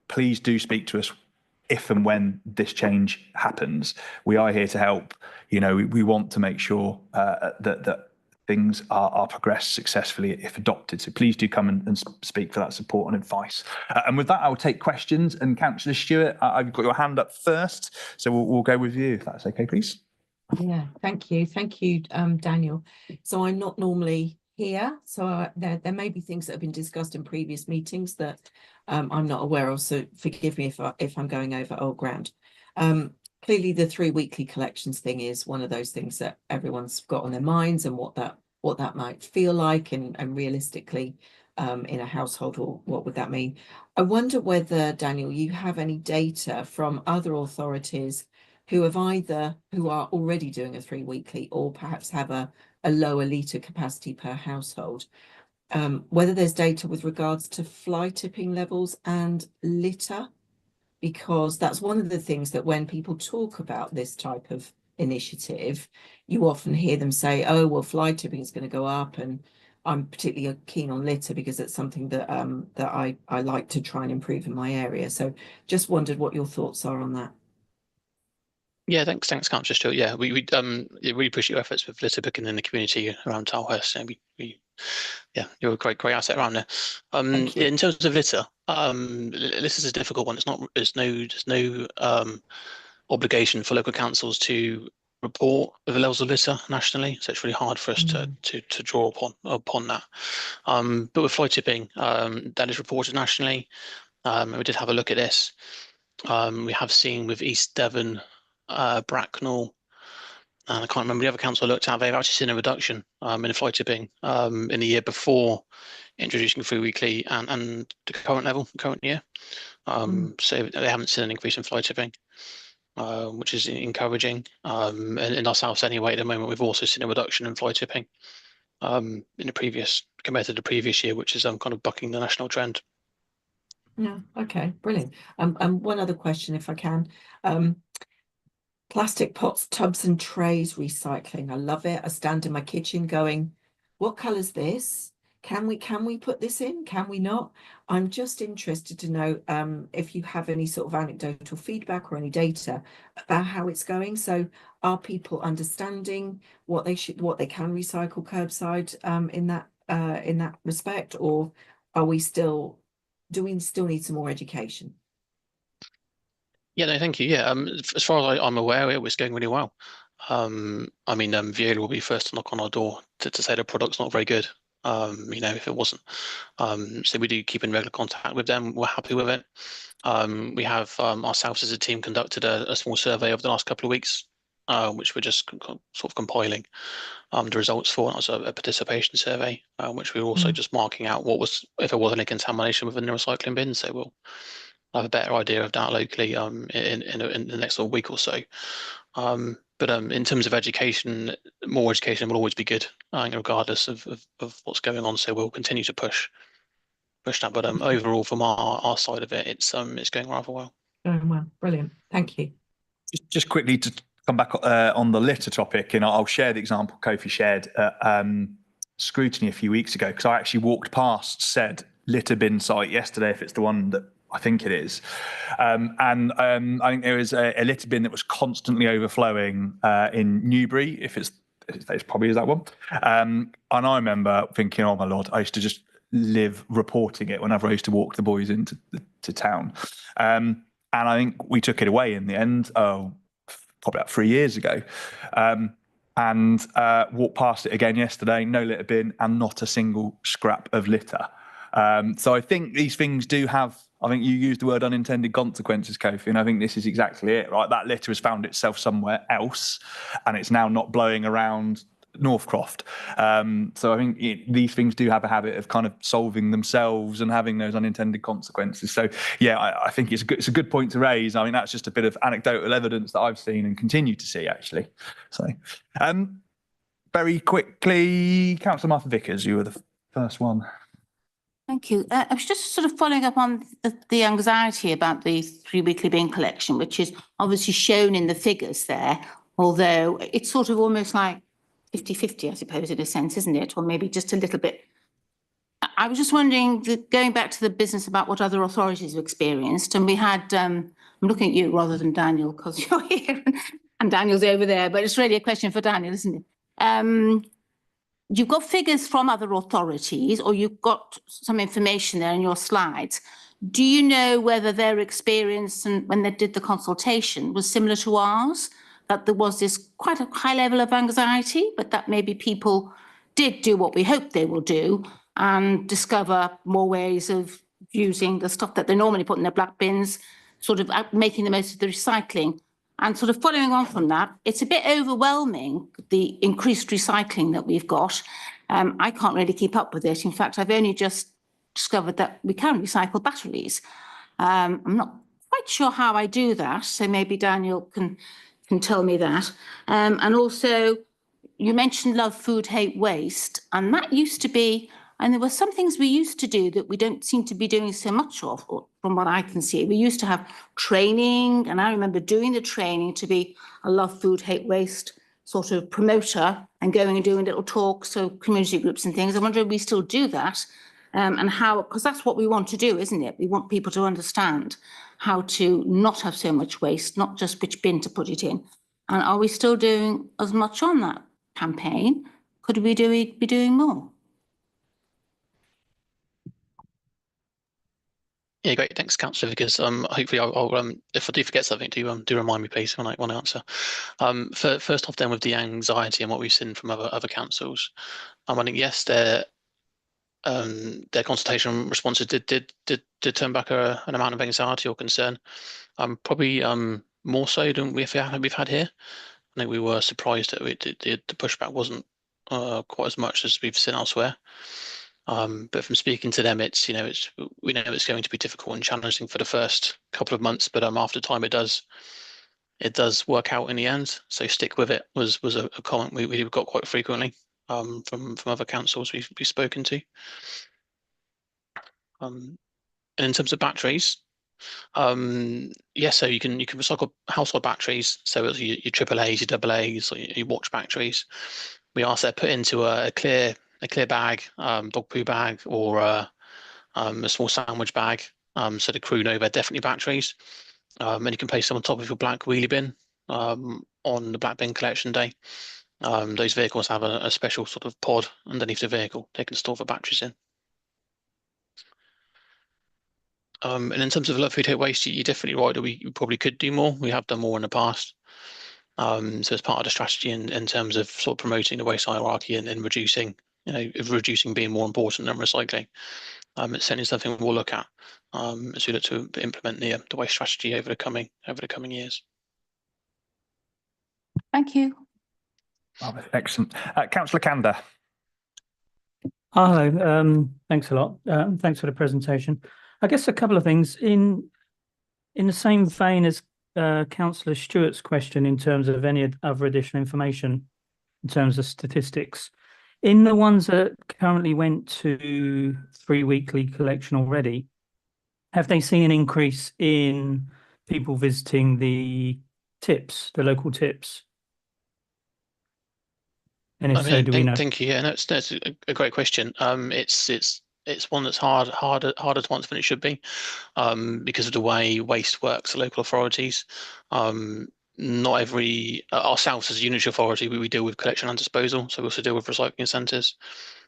Please do speak to us if and when this change happens. We are here to help. We want to make sure that things are progressed successfully if adopted. So please do come and speak for that support and advice. And with that, I will take questions. And Councillor Stewart, I've got your hand up first, so we'll go with you if that's okay, please. Yeah, thank you, Daniel. So I'm not normally here, so there may be things that have been discussed in previous meetings that I'm not aware of, so forgive me if I'm going over old ground. clearly the 3 weekly collections thing is one of those things that everyone's got on their minds, and what that might feel like, and realistically in a household, or what would that mean? I wonder whether, Daniel, you have any data from other authorities who are already doing a 3 weekly, or perhaps have a lower litre capacity per household, whether there's data with regards to fly tipping levels and litter, because that's one of the things that when people talk about this type of initiative, you often hear them say, oh, well, fly tipping is going to go up, and I'm particularly keen on litter because it's something that I like to try and improve in my area. So just wondered what your thoughts are on that. Yeah, thanks, Councillor Stewart. Yeah, we really appreciate your efforts with litter picking in the community around Towhurst. And yeah, you're a great asset around there. Thank you. In terms of litter, this is a difficult one. There's no obligation for local councils to report the levels of litter nationally, so it's really hard for us to draw upon that. But with fly tipping, that is reported nationally. We did have a look at this. We have seen with East Devon, Bracknell, and I can't remember the other council I looked at, they've actually seen a reduction in fly tipping in the year before introducing 3 weekly and the current year. So they haven't seen an increase in fly tipping, which is encouraging. And in ourselves anyway, at the moment, we've also seen a reduction in fly tipping compared to the previous year, which is kind of bucking the national trend. Yeah, okay, brilliant. One other question, if I can. Plastic pots, tubs and trays recycling. I love it. I stand in my kitchen going, what colour's this? Can we put this in? Can we not? I'm just interested to know if you have any sort of anecdotal feedback or any data about how it's going. So are people understanding what they can recycle curbside in that respect, or do we still need some more education? Yeah, no, thank you. Yeah, as far as I'm aware, it was going really well. I mean, Veolia will be first to knock on our door to say the product's not very good. If it wasn't. So we do keep in regular contact with them. We're happy with it. We have ourselves as a team conducted a small survey over the last couple of weeks, which we're just sort of compiling the results for. That was a participation survey, which we were also just marking out if there was any contamination within the recycling bin. So we'll have a better idea of that locally in the next sort of week or so. But in terms of education, more education will always be good, regardless of what's going on. So we'll continue to push that. But overall, from our side of it, it's going rather well. Going well, brilliant. Thank you. Just quickly to come back on the litter topic, and I'll share the example Kofi shared at Scrutiny a few weeks ago, because I actually walked past said litter bin site yesterday, if it's the one that I think it is. I think there was a litter bin that was constantly overflowing in Newbury, if it's probably is that one. And I remember thinking, oh my Lord, I used to just live reporting it whenever I used to walk the boys into town. And I think we took it away in the end, probably about 3 years ago. And walked past it again yesterday, no litter bin and not a single scrap of litter. So I think these things do have, I think you used the word unintended consequences, Kofi, and I think this is exactly it, right? That litter has found itself somewhere else and it's now not blowing around Northcroft. So I think these things do have a habit of kind of solving themselves and having those unintended consequences. So yeah, I think it's a good point to raise. I mean, that's just a bit of anecdotal evidence that I've seen and continue to see, actually. So very quickly, Councillor Martha Vickers, you were the first one. Thank you. I was just sort of following up on the anxiety about the 3 weekly bin collection, which is obviously shown in the figures there, although it's sort of almost like 50-50, I suppose, in a sense, isn't it? Or maybe just a little bit. I was just wondering, going back to the business about what other authorities have experienced, and we had, I'm looking at you rather than Daniel, because you're here and Daniel's over there, but it's really a question for Daniel, isn't it? You've got figures from other authorities, or you've got some information there in your slides. Do you know whether their experience and when they did the consultation was similar to ours? That there was this quite a high level of anxiety, but that maybe people did do what we hope they will do and discover more ways of using the stuff that they normally put in their black bins, sort of making the most of the recycling. And sort of following on from that, it's a bit overwhelming, the increased recycling that we've got. I can't really keep up with it. In fact, I've only just discovered that we can recycle batteries. I'm not quite sure how I do that, so maybe Daniel can tell me that. And also, you mentioned love food, hate waste, and that used to be, and there were some things we used to do that we don't seem to be doing so much of, from what I can see. We used to have training, and I remember doing the training to be a love food, hate waste sort of promoter and going and doing little talks, so community groups and things. I wonder if we still do that, and how, because that's what we want to do, isn't it? We want people to understand how to not have so much waste, not just which bin to put it in. And are we still doing as much on that campaign? Could we be doing more? Yeah, great. Thanks, Councillor Vickers. Hopefully, I'll if I do forget something, do remind me, please, when I answer. First off, then with the anxiety and what we've seen from other councils, I think yes, their consultation responses did turn back an amount of anxiety or concern. Probably more so than we've had here. I think we were surprised that the pushback wasn't quite as much as we've seen elsewhere. But from speaking to them, we know it's going to be difficult and challenging for the first couple of months, but after time it does work out in the end. So stick with it was a comment we got quite frequently from other councils we've spoken to. And in terms of batteries, yes, so you can recycle household batteries. So it's your AAAs, your AA's, or your watch batteries. We ask they're put into a clear bag, dog poo bag, or a small sandwich bag. So the crew know they're definitely batteries. And you can place them on top of your black wheelie bin on the black bin collection day. Those vehicles have a special sort of pod underneath the vehicle they can store the batteries in. And in terms of love food, hate waste, you're definitely right that we probably could do more. We have done more in the past. So as part of the strategy in terms of sort of promoting the waste hierarchy and reducing, reducing being more important than recycling, it's certainly something we'll look at as we look to implement the waste strategy over the coming years. Thank you. Excellent. Councillor Kander. Hello, thanks a lot. Thanks for the presentation. I guess a couple of things in the same vein as Councillor Stewart's question in terms of any other additional information in terms of statistics. In the ones that currently went to 3 weekly collection already, have they seen an increase in people visiting the local tips? And if so, do we know? Thank you. Yeah, that's a great question. It's one that's harder to answer than it should be, because of the way waste works at local authorities. Not every ourselves as a unitary authority, we deal with collection and disposal, so we also deal with recycling centres.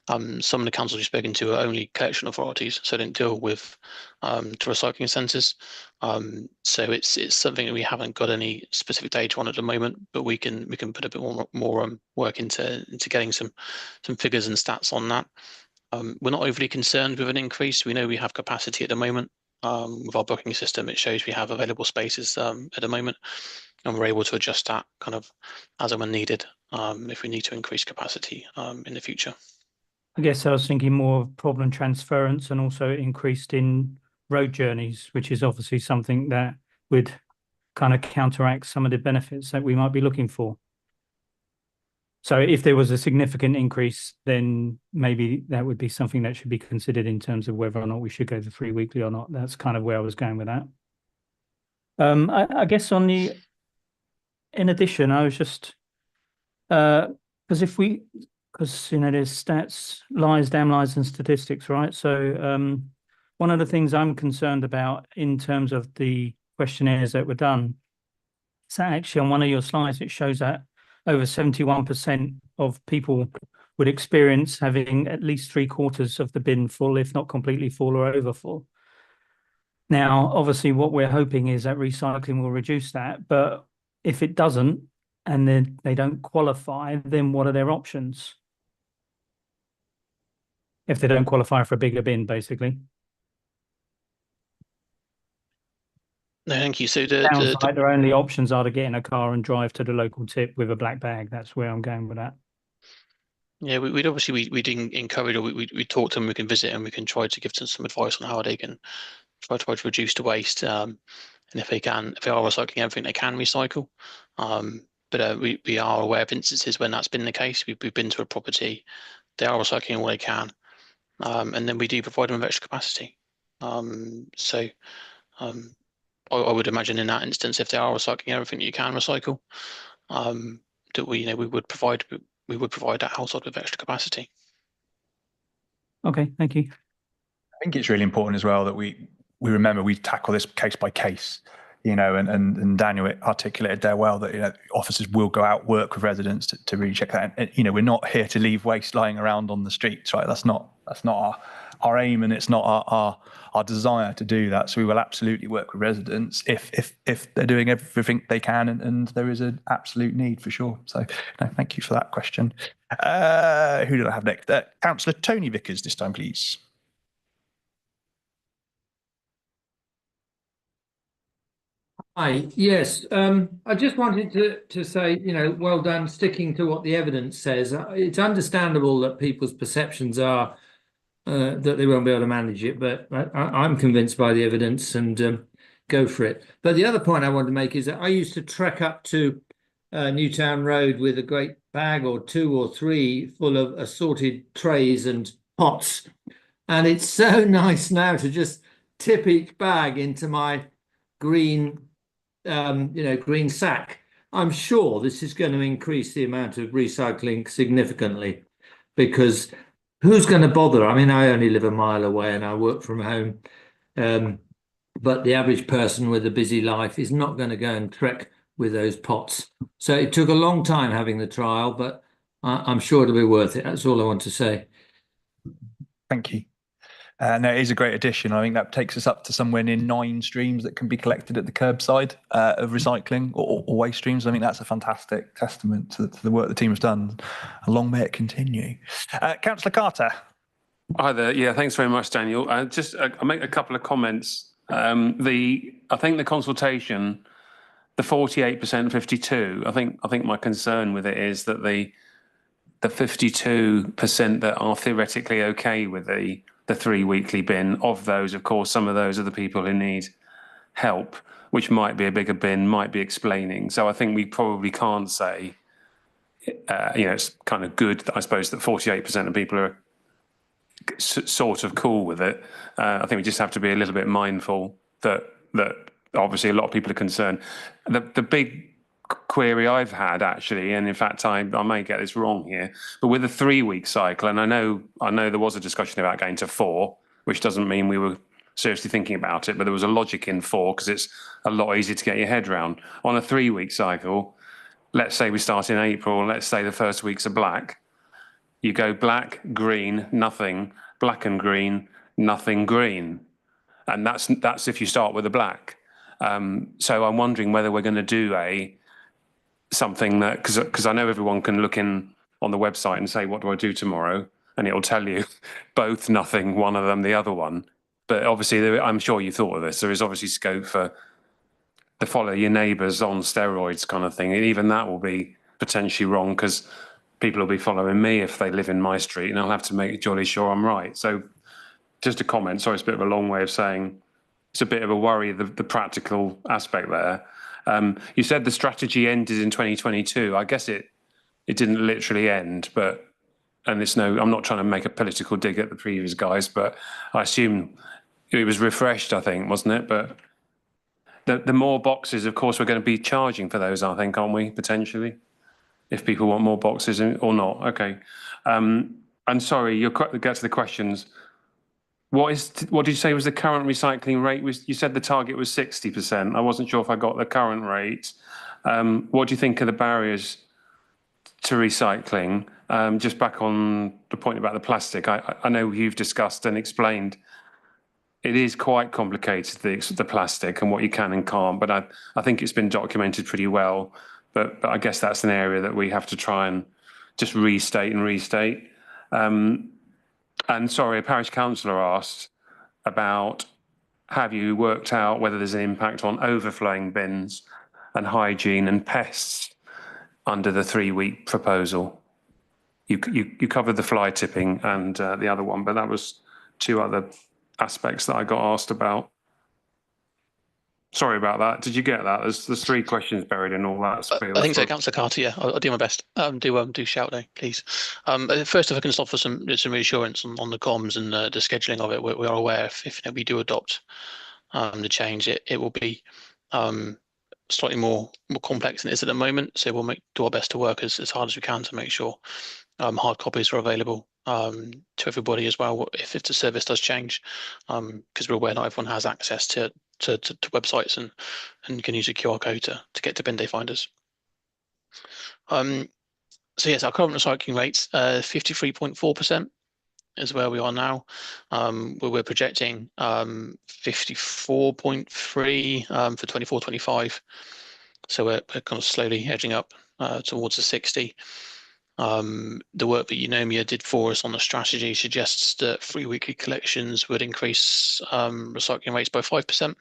Some of the councils we've spoken to are only collection authorities, so they don't deal with to recycling centres. So it's something that we haven't got any specific data on at the moment, but we can put a bit more work into getting some figures and stats on that. We're not overly concerned with an increase. We know we have capacity at the moment. With our booking system, it shows we have available spaces at the moment, and we're able to adjust that kind of as and when needed if we need to increase capacity in the future. I guess I was thinking more of problem transference and also increased in road journeys, which is obviously something that would kind of counteract some of the benefits that we might be looking for. So if there was a significant increase, then maybe that would be something that should be considered in terms of whether or not we should go to 3 weekly or not. That's kind of where I was going with that. I guess in addition, I was just, because there's stats, lies, damn lies, and statistics, right? So one of the things I'm concerned about in terms of the questionnaires that were done, is that actually on one of your slides, it shows that over 71% of people would experience having at least 3/4 of the bin full, if not completely full or overfull. Now, obviously, what we're hoping is that recycling will reduce that, but if it doesn't, and then they don't qualify, then what are their options? If they don't qualify for a bigger bin, basically. No, thank you. So the Downside, their only options are to get in a car and drive to the local tip with a black bag. That's where I'm going with that. yeah, we'd obviously we'd encourage, or we talk to them. We can visit and we can try to give them some advice on how they can try to reduce the waste. And if they are recycling everything, they can recycle. But we are aware of instances when that's been the case. We've been to a property, they are recycling all they can, and then we do provide them with extra capacity. I would imagine in that instance, if they are recycling everything that you can recycle, that we would provide that household with extra capacity. Okay, thank you. I think it's really important as well that we remember we tackle this case by case, and Daniel articulated there well that, officers will go out, work with residents to really check that. And, we're not here to leave waste lying around on the streets, right? That's not our aim, and it's not our desire to do that. So we will absolutely work with residents if they're doing everything they can, and there is an absolute need for sure. So no, thank you for that question. Who did I have next? Councillor Tony Vickers this time, please. Hi, yes. I just wanted to say, well done sticking to what the evidence says. It's understandable that people's perceptions are that they won't be able to manage it, but I'm convinced by the evidence and go for it. But the other point I want to make is that I used to trek up to Newtown Road with a great bag or 2 or 3 full of assorted trays and pots. And it's so nice now to just tip each bag into my green green sack. I'm sure this is going to increase the amount of recycling significantly, because who's going to bother? I mean, I only live a mile away and I work from home, but the average person with a busy life is not going to go and trek with those pots. So it took a long time having the trial, but I'm sure it'll be worth it. That's all I want to say. Thank you. No, it is a great addition. I think that takes us up to somewhere near 9 streams that can be collected at the curbside of recycling or waste streams. I think that's a fantastic testament to the work the team has done. And long may it continue. Councillor Carter. Hi there. Yeah, thanks very much, Daniel. I'll make a couple of comments. I think the consultation, the 48%, 52. I think my concern with it is that the 52% that are theoretically okay with the 3 weekly bin, of those, of course, some of those are the people who need help, which might be a bigger bin, might be explaining. So I think we probably can't say, it's kind of good, I suppose, that 48% of people are sort of cool with it. I think we just have to be a little bit mindful that obviously a lot of people are concerned. The big query I've had, actually, and in fact I may get this wrong here, but with a 3-week cycle, and I know there was a discussion about going to 4, which doesn't mean we were seriously thinking about it, but there was a logic in 4 because it's a lot easier to get your head around. On a 3-week cycle, let's say we start in April, let's say the first weeks are black. You go black, green, nothing, black and green, nothing, green. And that's if you start with a black. So I'm wondering whether we're going to do something that, because I know everyone can look in on the website and say, what do I do tomorrow? And it'll tell you both, nothing, one of them, the other one. But obviously, I'm sure you thought of this. There is obviously scope for the follow your neighbours on steroids kind of thing. And even that will be potentially wrong because people will be following me if they live in my street, and I'll have to make jolly sure I'm right. So just a comment. Sorry, it's a bit of a long way of saying it's a bit of a worry, the practical aspect there. You said the strategy ended in 2022. I guess it didn't literally end, but, and I'm not trying to make a political dig at the previous guys, but I assume it was refreshed, I think, wasn't it? But the more boxes, of course, we're going to be charging for those, I think, aren't we, potentially? If people want more boxes or not. Okay. And sorry, you'll get to the questions. What did you say was the current recycling rate? You said the target was 60%. I wasn't sure if I got the current rate. What do you think are the barriers to recycling? Just back on the point about the plastic, I know you've discussed and explained it is quite complicated, the plastic and what you can and can't, but I think it's been documented pretty well. But I guess that's an area that we have to try and just restate. And sorry, a parish councillor asked about have you worked out whether there's an impact on overflowing bins and hygiene and pests under the 3-week proposal? You covered the fly tipping and the other one, but that was 2 other aspects that I got asked about. Sorry about that. Did you get that? There's 3 questions buried in all that. I think so, Councillor Carter. Yeah, I'll do my best. Do shout now, please. First, if I can just offer some reassurance on the comms and the scheduling of it, we are aware if we do adopt the change, it will be slightly more complex than it is at the moment. So we'll do our best to work as hard as we can to make sure hard copies are available to everybody as well if the service does change, because we're aware not everyone has access to websites and can use a QR code to get to bin day finders. So yes, our current recycling rates 53.4% is where we are now. We're projecting 54.3 for 24-25. So we're kind of slowly edging up towards the 60. The work that Eunomia did for us on the strategy suggests that 3 weekly collections would increase recycling rates by 5%.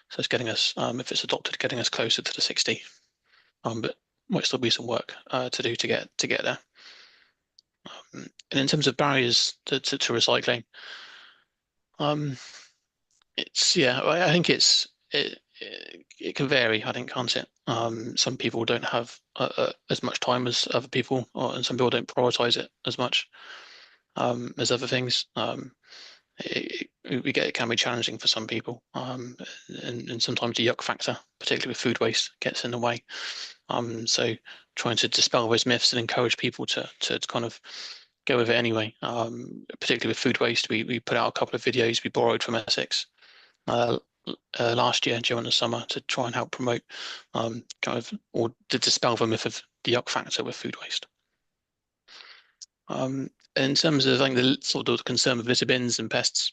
So it's getting us, if it's adopted, getting us closer to the 60. But might still be some work to do to get there. And in terms of barriers to recycling, it's I think it can vary. I think, can't it? Some people don't have as much time as other people, and some people don't prioritise it as much as other things. It can be challenging for some people, and sometimes the yuck factor, particularly with food waste, gets in the way. So trying to dispel those myths and encourage people to kind of go with it anyway. Particularly with food waste, we put out a couple of videos we borrowed from Essex last year during the summer to try and help promote or to dispel the myth of the yuck factor with food waste. In terms of, I think, the sort of concern with litter bins and pests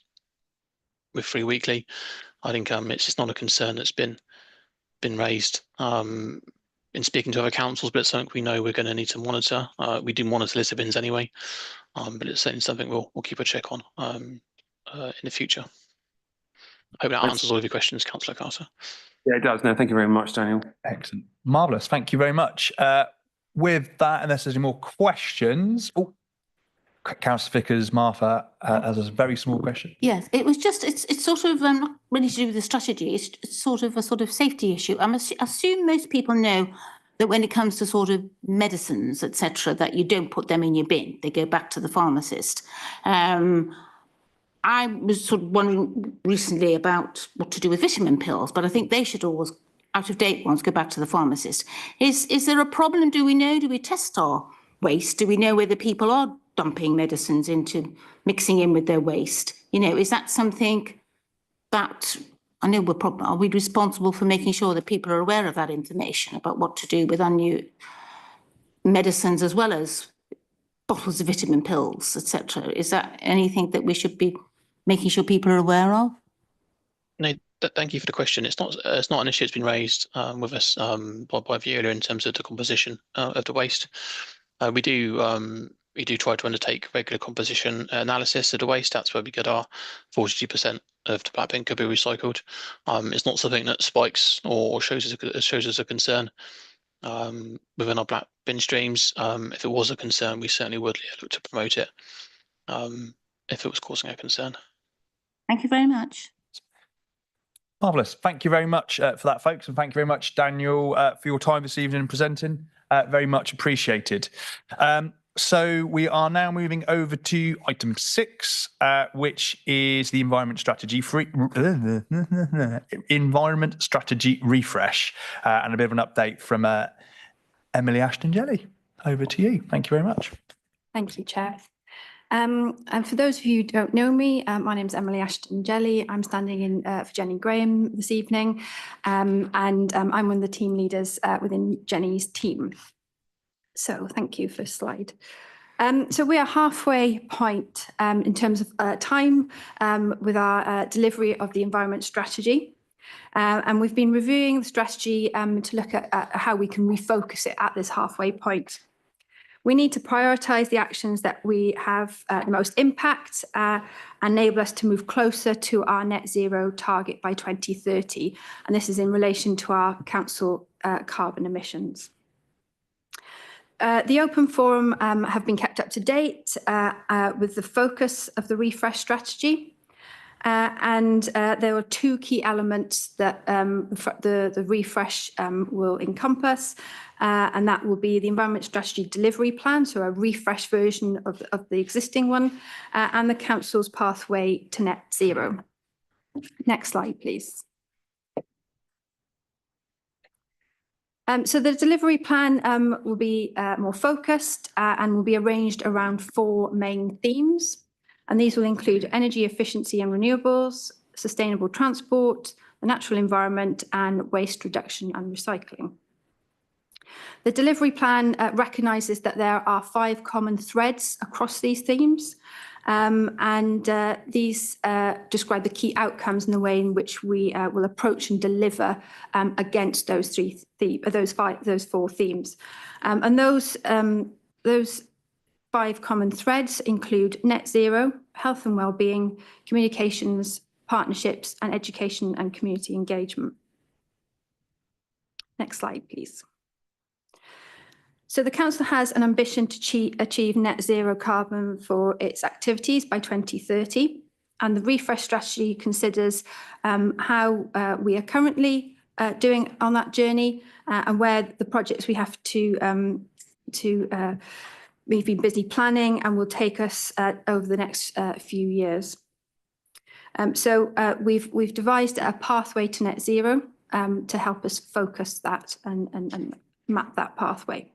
with 3 weekly, I think it's just not a concern that's been raised in speaking to other councils, but it's something we know we're going to need to monitor. We do monitor litter bins anyway, but it's certainly something we'll keep a check on in the future. I hope that answers all of your questions, Councillor Carter. Yeah, it does. No, thank you very much, Daniel. Excellent. Marvellous. Thank you very much. With that, unless there's any more questions. Oh, Councillor Vickers, Martha has a very small question. Yes, it was just, it's sort of not really to do with the strategy, it's sort of a safety issue. I assume most people know that when it comes to sort of medicines, etc., that you don't put them in your bin, they go back to the pharmacist. I was sort of wondering recently about what to do with vitamin pills, but I think they should always, out-of-date ones, go back to the pharmacist. Is there a problem? Do we know? Do we test our waste? Do we know whether people are dumping medicines into mixing in with their waste? You know, is that something that, I know are we responsible for making sure that people are aware of that information about what to do with our new medicines as well as bottles of vitamin pills, etc.? Is that anything that we should be making sure people are aware of? No, thank you for the question. It's not an issue that's been raised with us by Viola in terms of the composition of the waste. We do try to undertake regular composition analysis of the waste. That's where we get our 42% of the black bin could be recycled. It's not something that spikes or shows us a concern within our black bin streams. If it was a concern, we certainly would look to promote it if it was causing a concern. Thank you very much. Marvellous. Thank you very much for that, folks. And thank you very much, Daniel, for your time this evening in presenting. Very much appreciated. So we are now moving over to item 6, which is the environment strategy refresh, and a bit of an update from Emily Ashton-Jelly. Over to you. Thank you very much. Thank you, Chair. And for those of you who don't know me, my name is Emily Ashton-Jelly. I'm standing in for Jenny Graham this evening, and I'm one of the team leaders within Jenny's team. So thank you for the slide. So we are halfway point in terms of time with our delivery of the environment strategy. And we've been reviewing the strategy to look at how we can refocus it at this halfway point. We need to prioritise the actions that we have the most impact, enable us to move closer to our net zero target by 2030. And this is in relation to our council carbon emissions. The open forum have been kept up to date with the focus of the refresh strategy. And there are two key elements that the refresh will encompass, and that will be the Environment Strategy Delivery Plan, so a refresh version of the existing one, and the Council's pathway to net zero. Next slide, please. So the delivery plan will be more focused and will be arranged around 4 main themes. And these will include energy efficiency and renewables, sustainable transport, the natural environment, and waste reduction and recycling. The delivery plan recognises that there are 5 common threads across these themes, and these describe the key outcomes and the way in which we will approach and deliver against those 4 themes. And those 5 common threads include net zero, health and well-being, communications, partnerships, and education and community engagement. Next slide, please. So the Council has an ambition to achieve net zero carbon for its activities by 2030, and the refresh strategy considers how we are currently doing on that journey and where the projects we have to we've been busy planning and will take us over the next few years. So we've devised a pathway to net zero to help us focus that and map that pathway.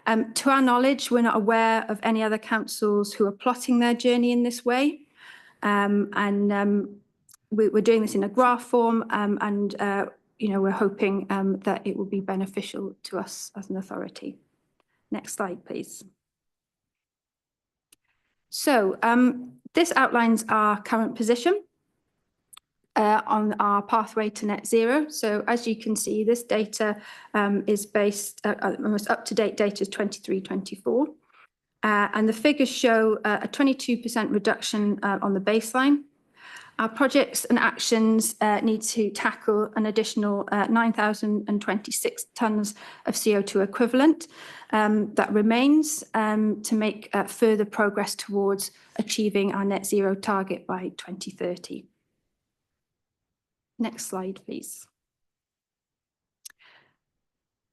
To our knowledge, we're not aware of any other councils who are plotting their journey in this way. We're doing this in a graph form and we're hoping that it will be beneficial to us as an authority. Next slide, please. So this outlines our current position on our pathway to net zero. So as you can see, this data is based, almost up-to-date data is 23-24. And the figures show a 22% reduction on the baseline. Our projects and actions need to tackle an additional 9,026 tonnes of CO2 equivalent that remains to make further progress towards achieving our net zero target by 2030. Next slide, please.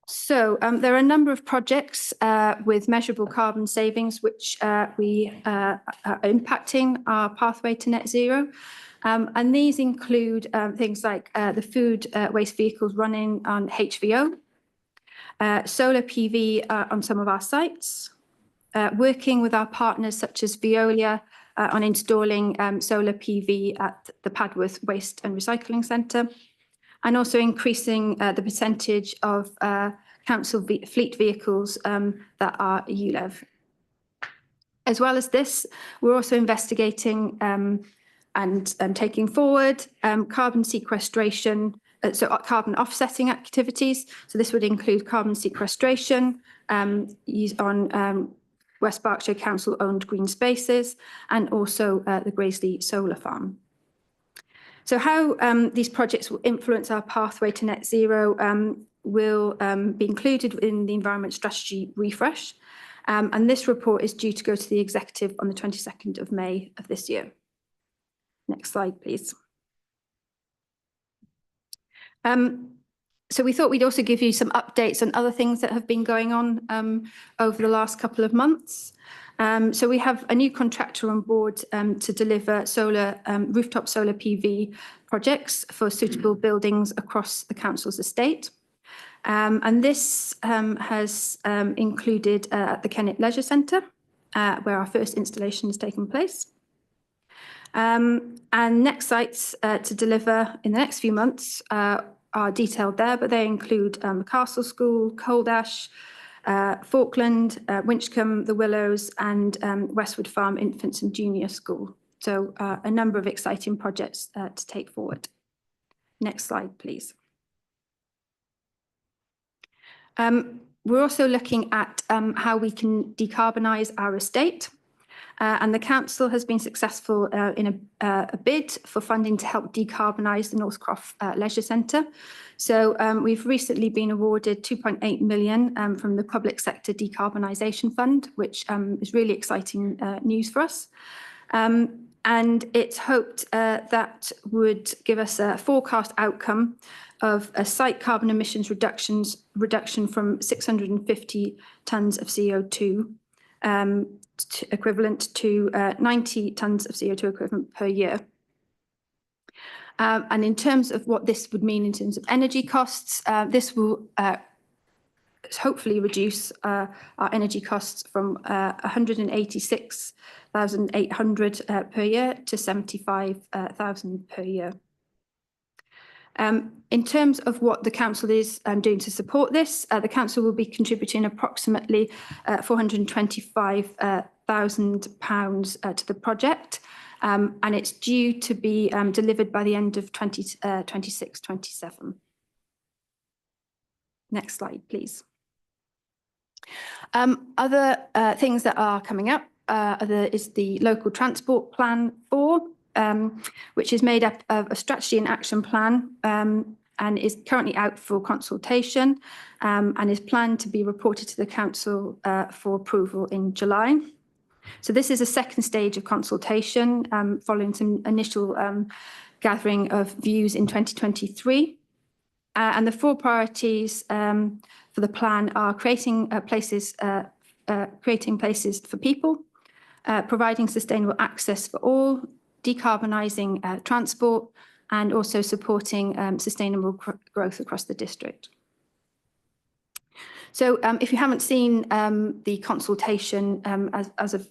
So there are a number of projects with measurable carbon savings which we are impacting our pathway to net zero. And these include things like the food waste vehicles running on HVO, solar PV on some of our sites, working with our partners such as Veolia on installing solar PV at the Padworth Waste and Recycling Centre, and also increasing the percentage of council fleet vehicles that are ULEV. As well as this, we're also investigating and taking forward carbon sequestration, so carbon offsetting activities. So this would include carbon sequestration used on West Berkshire Council owned green spaces and also the Graiseley Solar Farm. So how these projects will influence our pathway to net zero will be included in the Environment Strategy Refresh. And this report is due to go to the Executive on the 22nd of May of this year. Next slide, please. So we thought we'd also give you some updates on other things that have been going on over the last couple of months. So we have a new contractor on board to deliver rooftop solar PV projects for suitable buildings across the council's estate. And this has included the Kennet Leisure Centre, where our first installation has taken place. And next sites to deliver in the next few months are detailed there, but they include the Castle School, Coldash, Falkland, Winchcombe, the Willows, and Westwood Farm Infants and Junior School. So a number of exciting projects to take forward. Next slide, please. We're also looking at how we can decarbonise our estate. And the council has been successful in a bid for funding to help decarbonise the Northcroft Leisure Centre. So we've recently been awarded 2.8 million from the Public Sector Decarbonisation Fund, which is really exciting news for us. And it's hoped that would give us a forecast outcome of a site carbon emissions reduction from 650 tonnes of CO2 equivalent to 90 tonnes of CO2 equivalent per year. And in terms of what this would mean in terms of energy costs, this will hopefully reduce our energy costs from 186,800 per year to 75,000 per year. In terms of what the council is doing to support this, the council will be contributing approximately £425,000 to the project, and it's due to be delivered by the end of 2026-27. Next slide, please. Other things that are coming up is the local transport plan 4, which is made up of a strategy and action plan and is currently out for consultation and is planned to be reported to the council for approval in July. So this is a second stage of consultation following some initial gathering of views in 2023. And the 4 priorities for the plan are creating places for people, providing sustainable access for all, decarbonising transport, and also supporting sustainable growth across the district. So if you haven't seen the consultation as of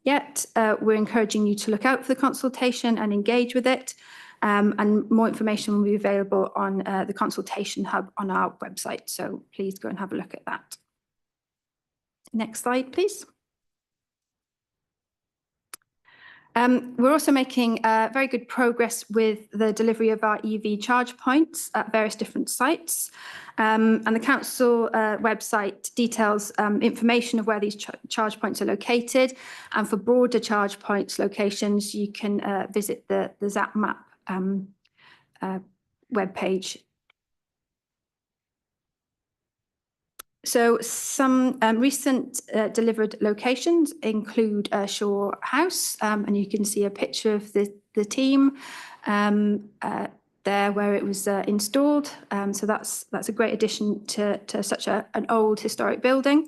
yet, we're encouraging you to look out for the consultation and engage with it. And more information will be available on the consultation hub on our website. So please go and have a look at that. Next slide, please. We're also making very good progress with the delivery of our EV charge points at various different sites. And the council website details information of where these charge points are located. And for broader charge points locations, you can visit the Zap Map webpage. So some recent delivered locations include Shaw House, and you can see a picture of the team there where it was installed. So that's a great addition to such an old historic building.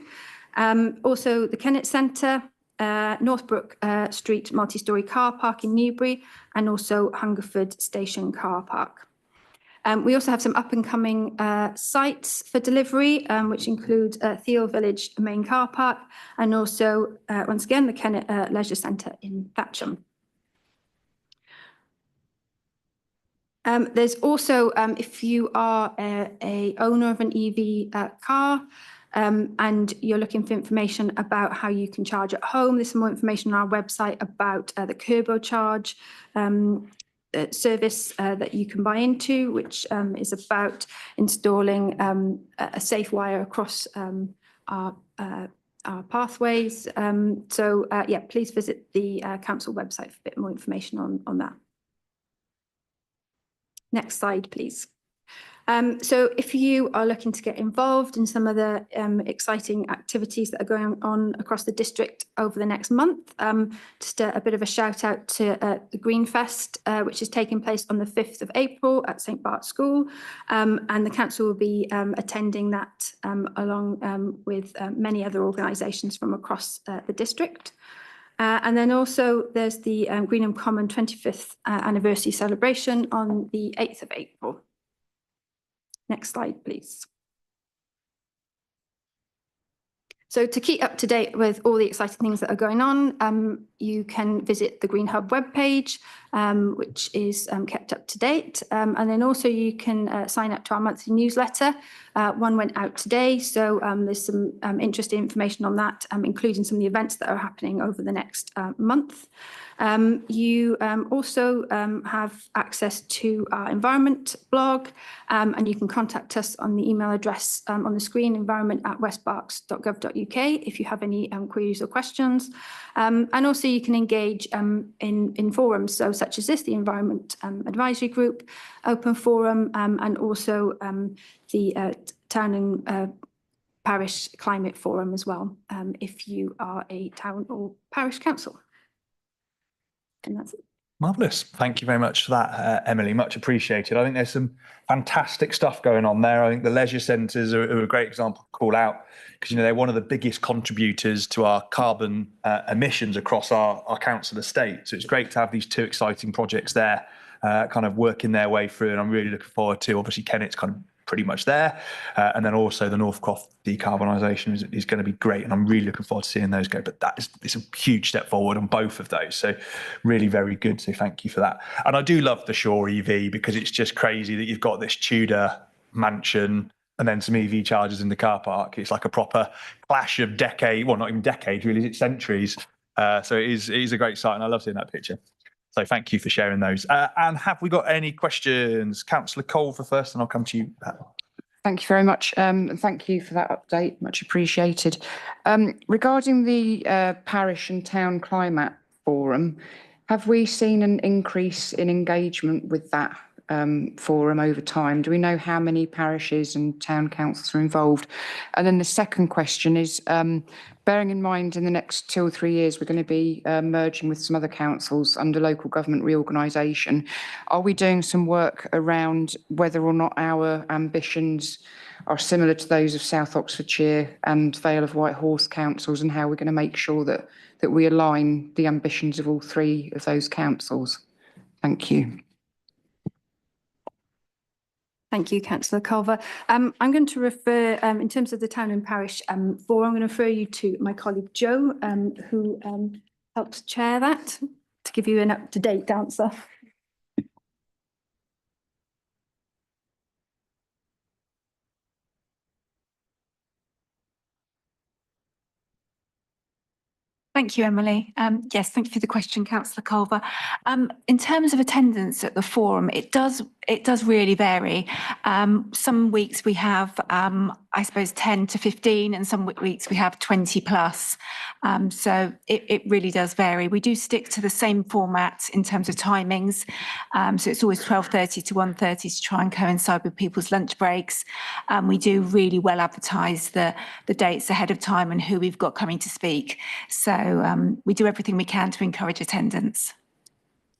Also the Kennet Centre, Northbrook Street multi-storey car park in Newbury, and also Hungerford Station car park. We also have some up-and-coming sites for delivery, which include Thiel Village main car park, and also, once again, the Kennet Leisure Centre in Thatcham. There's also, if you are a owner of an EV car, and you're looking for information about how you can charge at home, there's some more information on our website about the Turbocharge service that you can buy into, which is about installing a safe wire across our pathways. So yeah, please visit the council website for a bit more information on that. Next slide, please. So if you are looking to get involved in some of the exciting activities that are going on across the district over the next month, just a bit of a shout out to the Greenfest, which is taking place on the 5th of April at St Bart's School. And the council will be attending that along with many other organisations from across the district. And then also there's the Greenham Common 25th anniversary celebration on the 8th of April. Next slide, please. So to keep up to date with all the exciting things that are going on, you can visit the Green Hub webpage, which is kept up to date. And then also you can sign up to our monthly newsletter. One went out today, so there's some interesting information on that, including some of the events that are happening over the next month. You also have access to our environment blog, and you can contact us on the email address on the screen, environment@westberks.gov.uk, if you have any queries or questions. And also you can engage in forums, so such as this, the Environment Advisory Group, Open Forum, and also the Town and Parish Climate Forum as well, if you are a town or parish council. And that's it. Marvellous. Thank you very much for that, Emily. Much appreciated. I think there's some fantastic stuff going on there. I think the leisure centres are a great example to call out because, they're one of the biggest contributors to our carbon emissions across our council estate. So it's great to have these two exciting projects there kind of working their way through. And I'm really looking forward to, obviously, Kennett's kind of pretty much there. And then also the Northcroft decarbonisation is going to be great. And I'm really looking forward to seeing those go. But it's a huge step forward on both of those. So really very good. So thank you for that. And I do love the Shaw EV because it's just crazy that you've got this Tudor mansion and then some EV chargers in the car park. It's like a proper clash of decade, well, not even decades, really, it's centuries. So it is a great site and I love seeing that picture. So thank you for sharing those. And have we got any questions? Councillor Culver first, and I'll come to you. Thank you very much. And thank you for that update. Much appreciated. Regarding the Parish and Town Climate Forum, have we seen an increase in engagement with that forum over time? Do we know how many parishes and town councils are involved? And then the second question is, bearing in mind in the next 2 or 3 years, we're going to be merging with some other councils under local government reorganisation. Are we doing some work around whether or not our ambitions are similar to those of South Oxfordshire and Vale of White Horse councils, and how we're going to make sure that we align the ambitions of all 3 of those councils? Thank you. Thank you, Councillor Culver. I'm going to refer, in terms of the Town and Parish Forum, I'm going to refer you to my colleague Joe, who helps chair that, to give you an up-to-date answer. Thank you, Emily. Yes, thank you for the question, Councillor Culver. In terms of attendance at the forum, it does really vary. Some weeks we have, I suppose, 10 to 15, and some weeks we have 20 plus. So it really does vary. We do stick to the same format in terms of timings. So it's always 12:30 to 1:30 to try and coincide with people's lunch breaks. We do really well advertise the dates ahead of time and who we've got coming to speak. So we do everything we can to encourage attendance.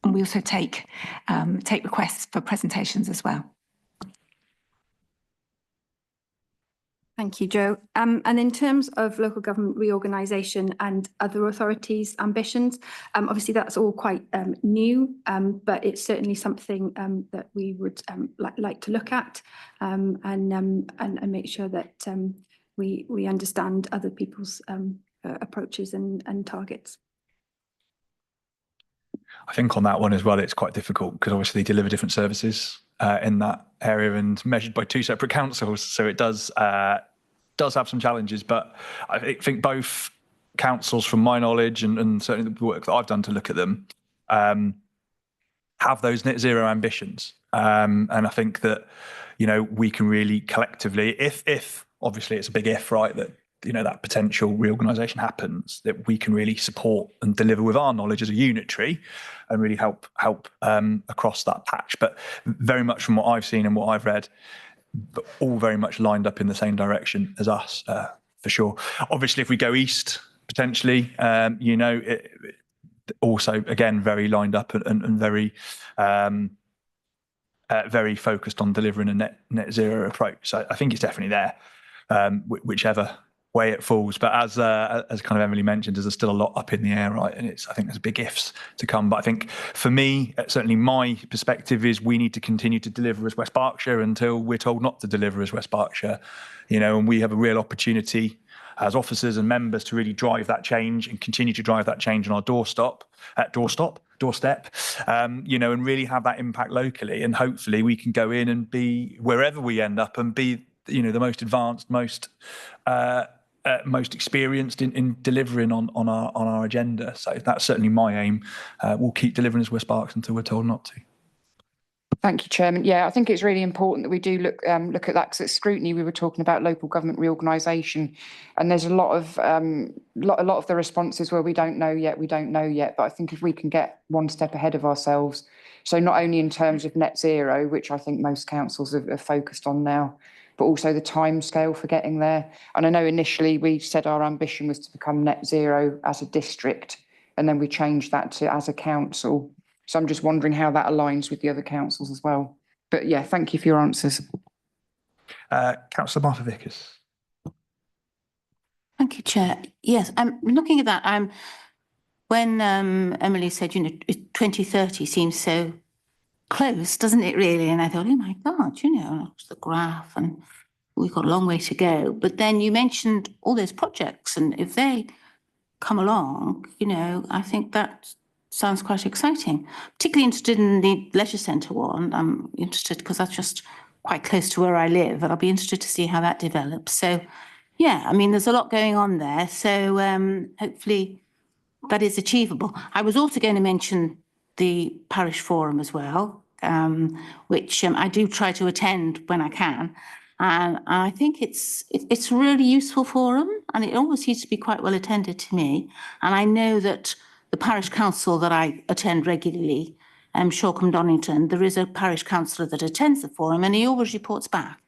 And we also take requests for presentations as well. Thank you, Joe. And in terms of local government reorganisation and other authorities' ambitions, obviously that's all quite new, but it's certainly something that we would like to look at and make sure that we understand other people's approaches and targets. I think on that one as well, it's quite difficult because obviously they deliver different services in that area and measured by 2 separate councils. So it does have some challenges, but I think both councils, from my knowledge and certainly the work that I've done to look at them, have those net zero ambitions. And I think that, we can really collectively, if obviously it's a big if, right, that that potential reorganisation happens, that we can really support and deliver with our knowledge as a unitary and really help across that patch. But very much from what I've seen and what I've read, but all very much lined up in the same direction as us, for sure. Obviously, if we go east, potentially, it also, again, very lined up and very very focused on delivering a net zero approach. So I think it's definitely there, whichever way it falls. But as kind of Emily mentioned, there's still a lot up in the air, right? And I think there's big ifs to come. But I think for me, certainly my perspective is we need to continue to deliver as West Berkshire until we're told not to deliver as West Berkshire, and we have a real opportunity as officers and members to really drive that change and continue to drive that change on our doorstep, and really have that impact locally. And hopefully we can go in and be, wherever we end up, and be, the most advanced, most most experienced in delivering on our agenda. So that's certainly my aim. We'll keep delivering as West Berks until we're told not to. Thank you, Chairman. Yeah, I think it's really important that we do look at that, because at scrutiny we were talking about local government reorganisation, and there's a lot of the responses where we don't know yet. But I think if we can get one step ahead of ourselves, so not only in terms of net zero, which I think most councils are focused on now, but also the timescale for getting there. And I know initially we said our ambition was to become net zero as a district, and then we changed that to as a council. So I'm just wondering how that aligns with the other councils as well. But yeah, thank you for your answers. Councillor Martha Vickers. Thank you, Chair. Yes, I'm looking at that. When Emily said, 2030 seems so close, doesn't it really? And I thought, oh my God, it's the graph and we've got a long way to go. But then you mentioned all those projects, and if they come along, I think that sounds quite exciting. Particularly interested in the leisure centre one. I'm interested because that's just quite close to where I live, and I'll be interested to see how that develops. So, yeah, I mean, there's a lot going on there. So hopefully that is achievable. I was also going to mention the parish forum as well, which I do try to attend when I can. And I think it's a really useful forum, and it always seems to be quite well attended to me. And I know that the parish council that I attend regularly, Shoreham Donington, there is a parish councillor that attends the forum, and he always reports back.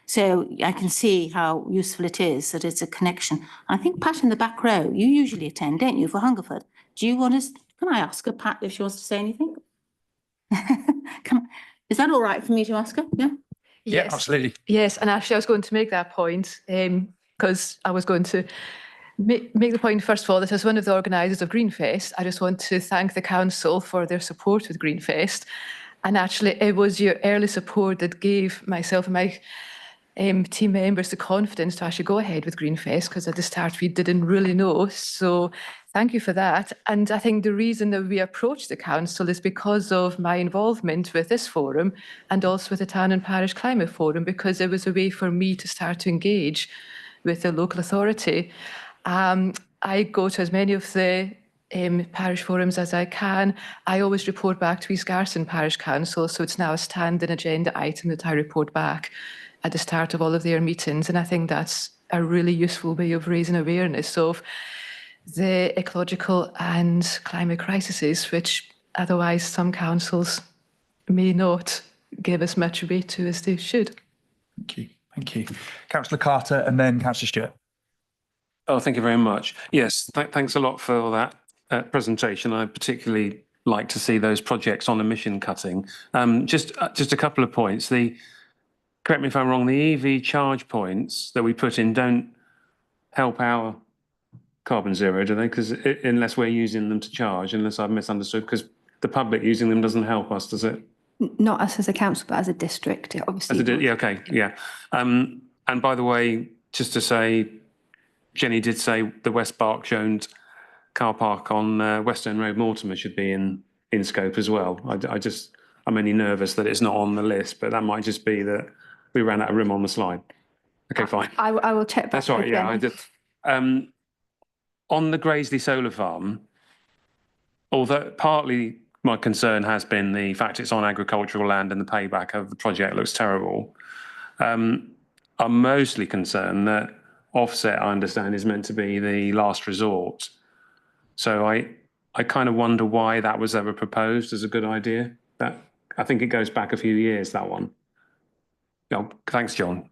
So I can see how useful it is, that it's a connection. I think Pat in the back row, you usually attend, don't you, for Hungerford? Do you want to, can I ask her, Pat, if she wants to say anything? Is that all right for me to ask her? Yeah? Yeah, absolutely. Yes, and actually I was going to make that point because I was going to make the point, first of all, that as one of the organisers of Greenfest, I just want to thank the council for their support with Greenfest. And actually, it was your early support that gave myself and my team members the confidence to actually go ahead with Greenfest, because at the start we didn't really know. So thank you for that. And I think the reason that we approached the council is because of my involvement with this forum and also with the Town and Parish Climate Forum, because it was a way for me to start to engage with the local authority. I go to as many of the parish forums as I can. I always report back to East Garson Parish Council, so it's now a standing agenda item that I report back at the start of all of their meetings. And I think that's a really useful way of raising awareness of the ecological and climate crises, which otherwise some councils may not give as much weight to as they should. Thank you. Thank you. Councillor Carter and then Councillor Stewart. Oh, thank you very much. Yes, thanks a lot for that presentation. I particularly like to see those projects on emission cutting. Just a couple of points. Correct me if I'm wrong, the EV charge points that we put in don't help our carbon zero, do they? Because unless we're using them to charge, unless I've misunderstood, because the public using them doesn't help us, does it? Not us as a council, but as a district, it obviously. Yeah, okay, yeah. And by the way, just to say, Jenny did say the West Berks owned car park on Western Road, Mortimer, should be in scope as well. I'm only nervous that it's not on the list, but that might just be that we ran out of room on the slide. Okay, fine. I will check back. That's all right. Yeah, I just on the Graiseley solar farm. Although partly my concern has been the fact it's on agricultural land and the payback of the project looks terrible. I'm mostly concerned that offset, I understand, is meant to be the last resort. So I kind of wonder why that was ever proposed as a good idea. That I think it goes back a few years, that one. Oh, thanks, John.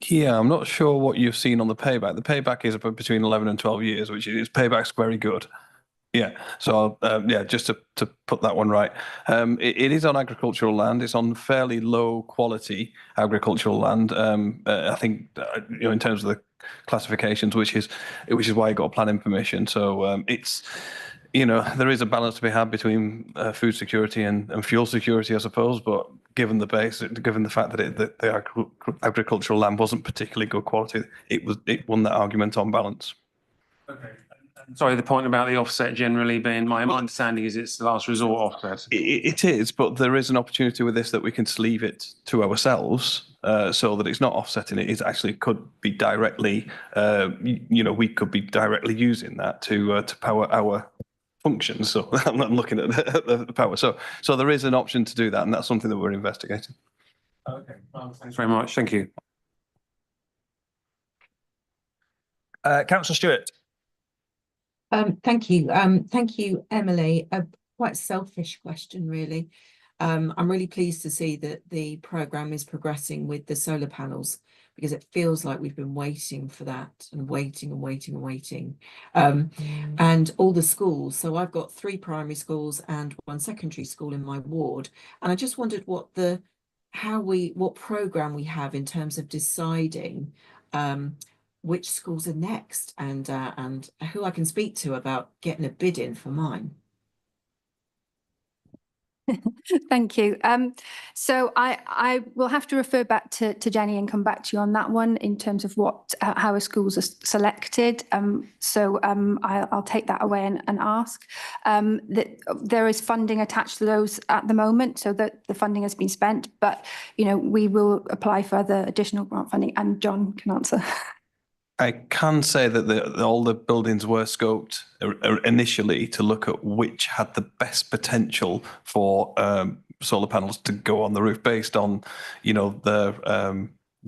Yeah, I'm not sure what you've seen on the payback. The payback is between 11 and 12 years, which is payback's very good. Yeah, so yeah, just to put that one right. It is on agricultural land. It's on fairly low quality agricultural land. I think in terms of the classifications, which is why you got planning permission. So it's there is a balance to be had between food security and fuel security, I suppose. But given the fact that the agricultural land wasn't particularly good quality, it won that argument on balance. Okay. Sorry, the point about the offset generally being, my understanding is it's the last resort offset. It is, but there is an opportunity with this that we can sleeve it to ourselves so that it's not offsetting it. It actually could be directly, we could be directly using that to power our functions. So I'm not looking at the power. So there is an option to do that, and that's something that we're investigating. Okay, well, thanks very much. Thank you. Councillor Stewart. Thank you. Thank you, Emily. A quite selfish question, really. I'm really pleased to see that the programme is progressing with the solar panels, because it feels like we've been waiting for that and waiting and waiting and waiting. And all the schools, so I've got 3 primary schools and 1 secondary school in my ward. And I just wondered what programme we have in terms of deciding which schools are next and who I can speak to about getting a bid in for mine. Thank you. So I will have to refer back to Jenny and come back to you on that one in terms of how our schools are selected. I'll take that away and ask. That there is funding attached to those at the moment, so that the funding has been spent, but we will apply for other additional grant funding, and John can answer. I can say that all the buildings were scoped initially to look at which had the best potential for solar panels to go on the roof based on,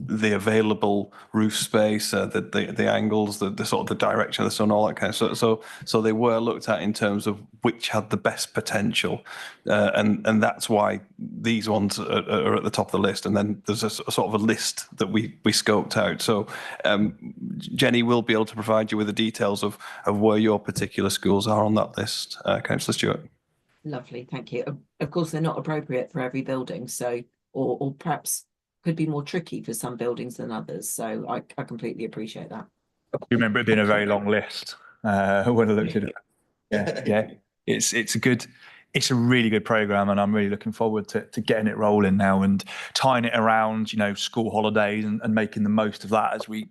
the available roof space, the angles, the sort of the direction of the sun, all that kind of stuff. So they were looked at in terms of which had the best potential, and that's why these ones are at the top of the list. And then there's a sort of a list that we scoped out. So Jenny will be able to provide you with the details of where your particular schools are on that list, Councillor Stewart. Lovely, thank you. Of course, they're not appropriate for every building, so or perhaps could be more tricky for some buildings than others. So I completely appreciate that. I remember it being a very long list when I looked at it. Yeah. It's a really good programme, and I'm really looking forward to getting it rolling now and tying it around, school holidays and making the most of that as we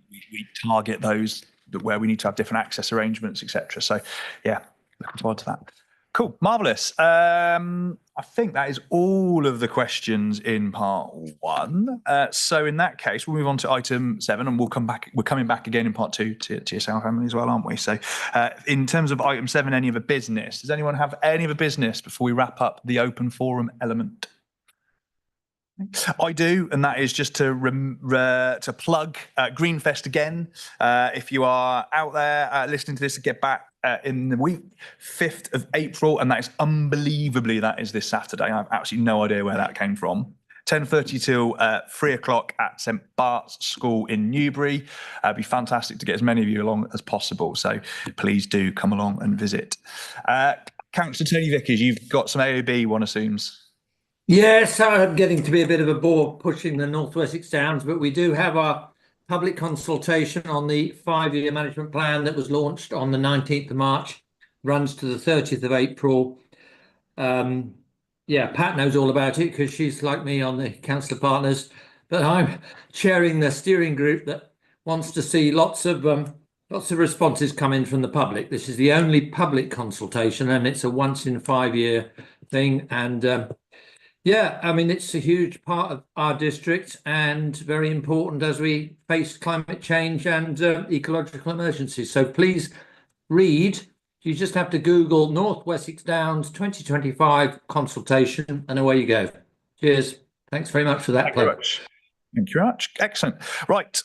target those where we need to have different access arrangements, etc. So yeah, looking forward to that. Cool, marvellous. I think that is all of the questions in part 1. So in that case, we'll move on to item 7, and we'll come back. We're coming back again in part 2 to yourself, Emily, as well, aren't we? So in terms of item 7, any other business? Does anyone have any other business before we wrap up the open forum element? I do, and that is just to plug Greenfest again. If you are out there listening to this, to get back in the week, 5th of April, and that is unbelievably, that is this Saturday. I have absolutely no idea where that came from. 10:30 till 3 o'clock at St Bart's School in Newbury. It'd be fantastic to get as many of you along as possible, so please do come along and visit. Councillor Tony Vickers, you've got some AOB, one assumes. Yes, I'm getting to be a bit of a bore pushing the North Wessex Downs, but we do have our public consultation on the 5-year management plan that was launched on the 19th of March, runs to the 30th of April. Pat knows all about it because she's like me on the councillor partners, but I'm chairing the steering group that wants to see lots of responses come in from the public. This is the only public consultation, and it's a once in 5-year thing. And it's a huge part of our district and very important as we face climate change and ecological emergencies. So please read. You just have to Google North Wessex Downs 2025 consultation, and away you go. Cheers. Thanks very much for that. Thank you very much. Thank you very much. Excellent. Right.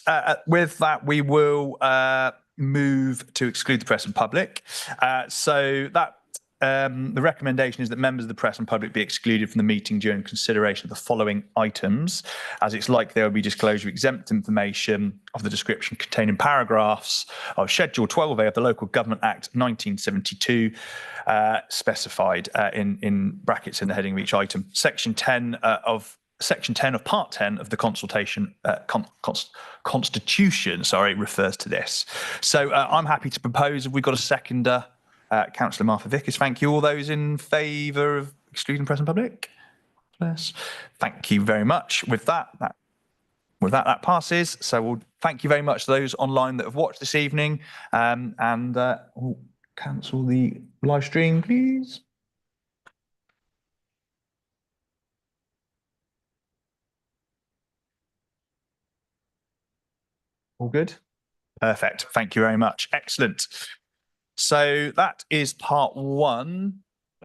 With that, we will move to exclude the press and public. The recommendation is that members of the press and public be excluded from the meeting during consideration of the following items, as it's likely there will be disclosure of exempt information of the description contained in paragraphs of Schedule 12A of the Local Government Act 1972, specified in brackets in the heading of each item. Section 10 of Part 10 of the consultation constitution, refers to this. So I'm happy to propose, if we've got a seconder, Councillor Martha Vickers. Thank you. All those in favour of excluding press and public? Yes. Thank you very much. With that passes. So we'll thank you very much to those online that have watched this evening. cancel the live stream, please. All good? Perfect. Thank you very much. Excellent. So that is part one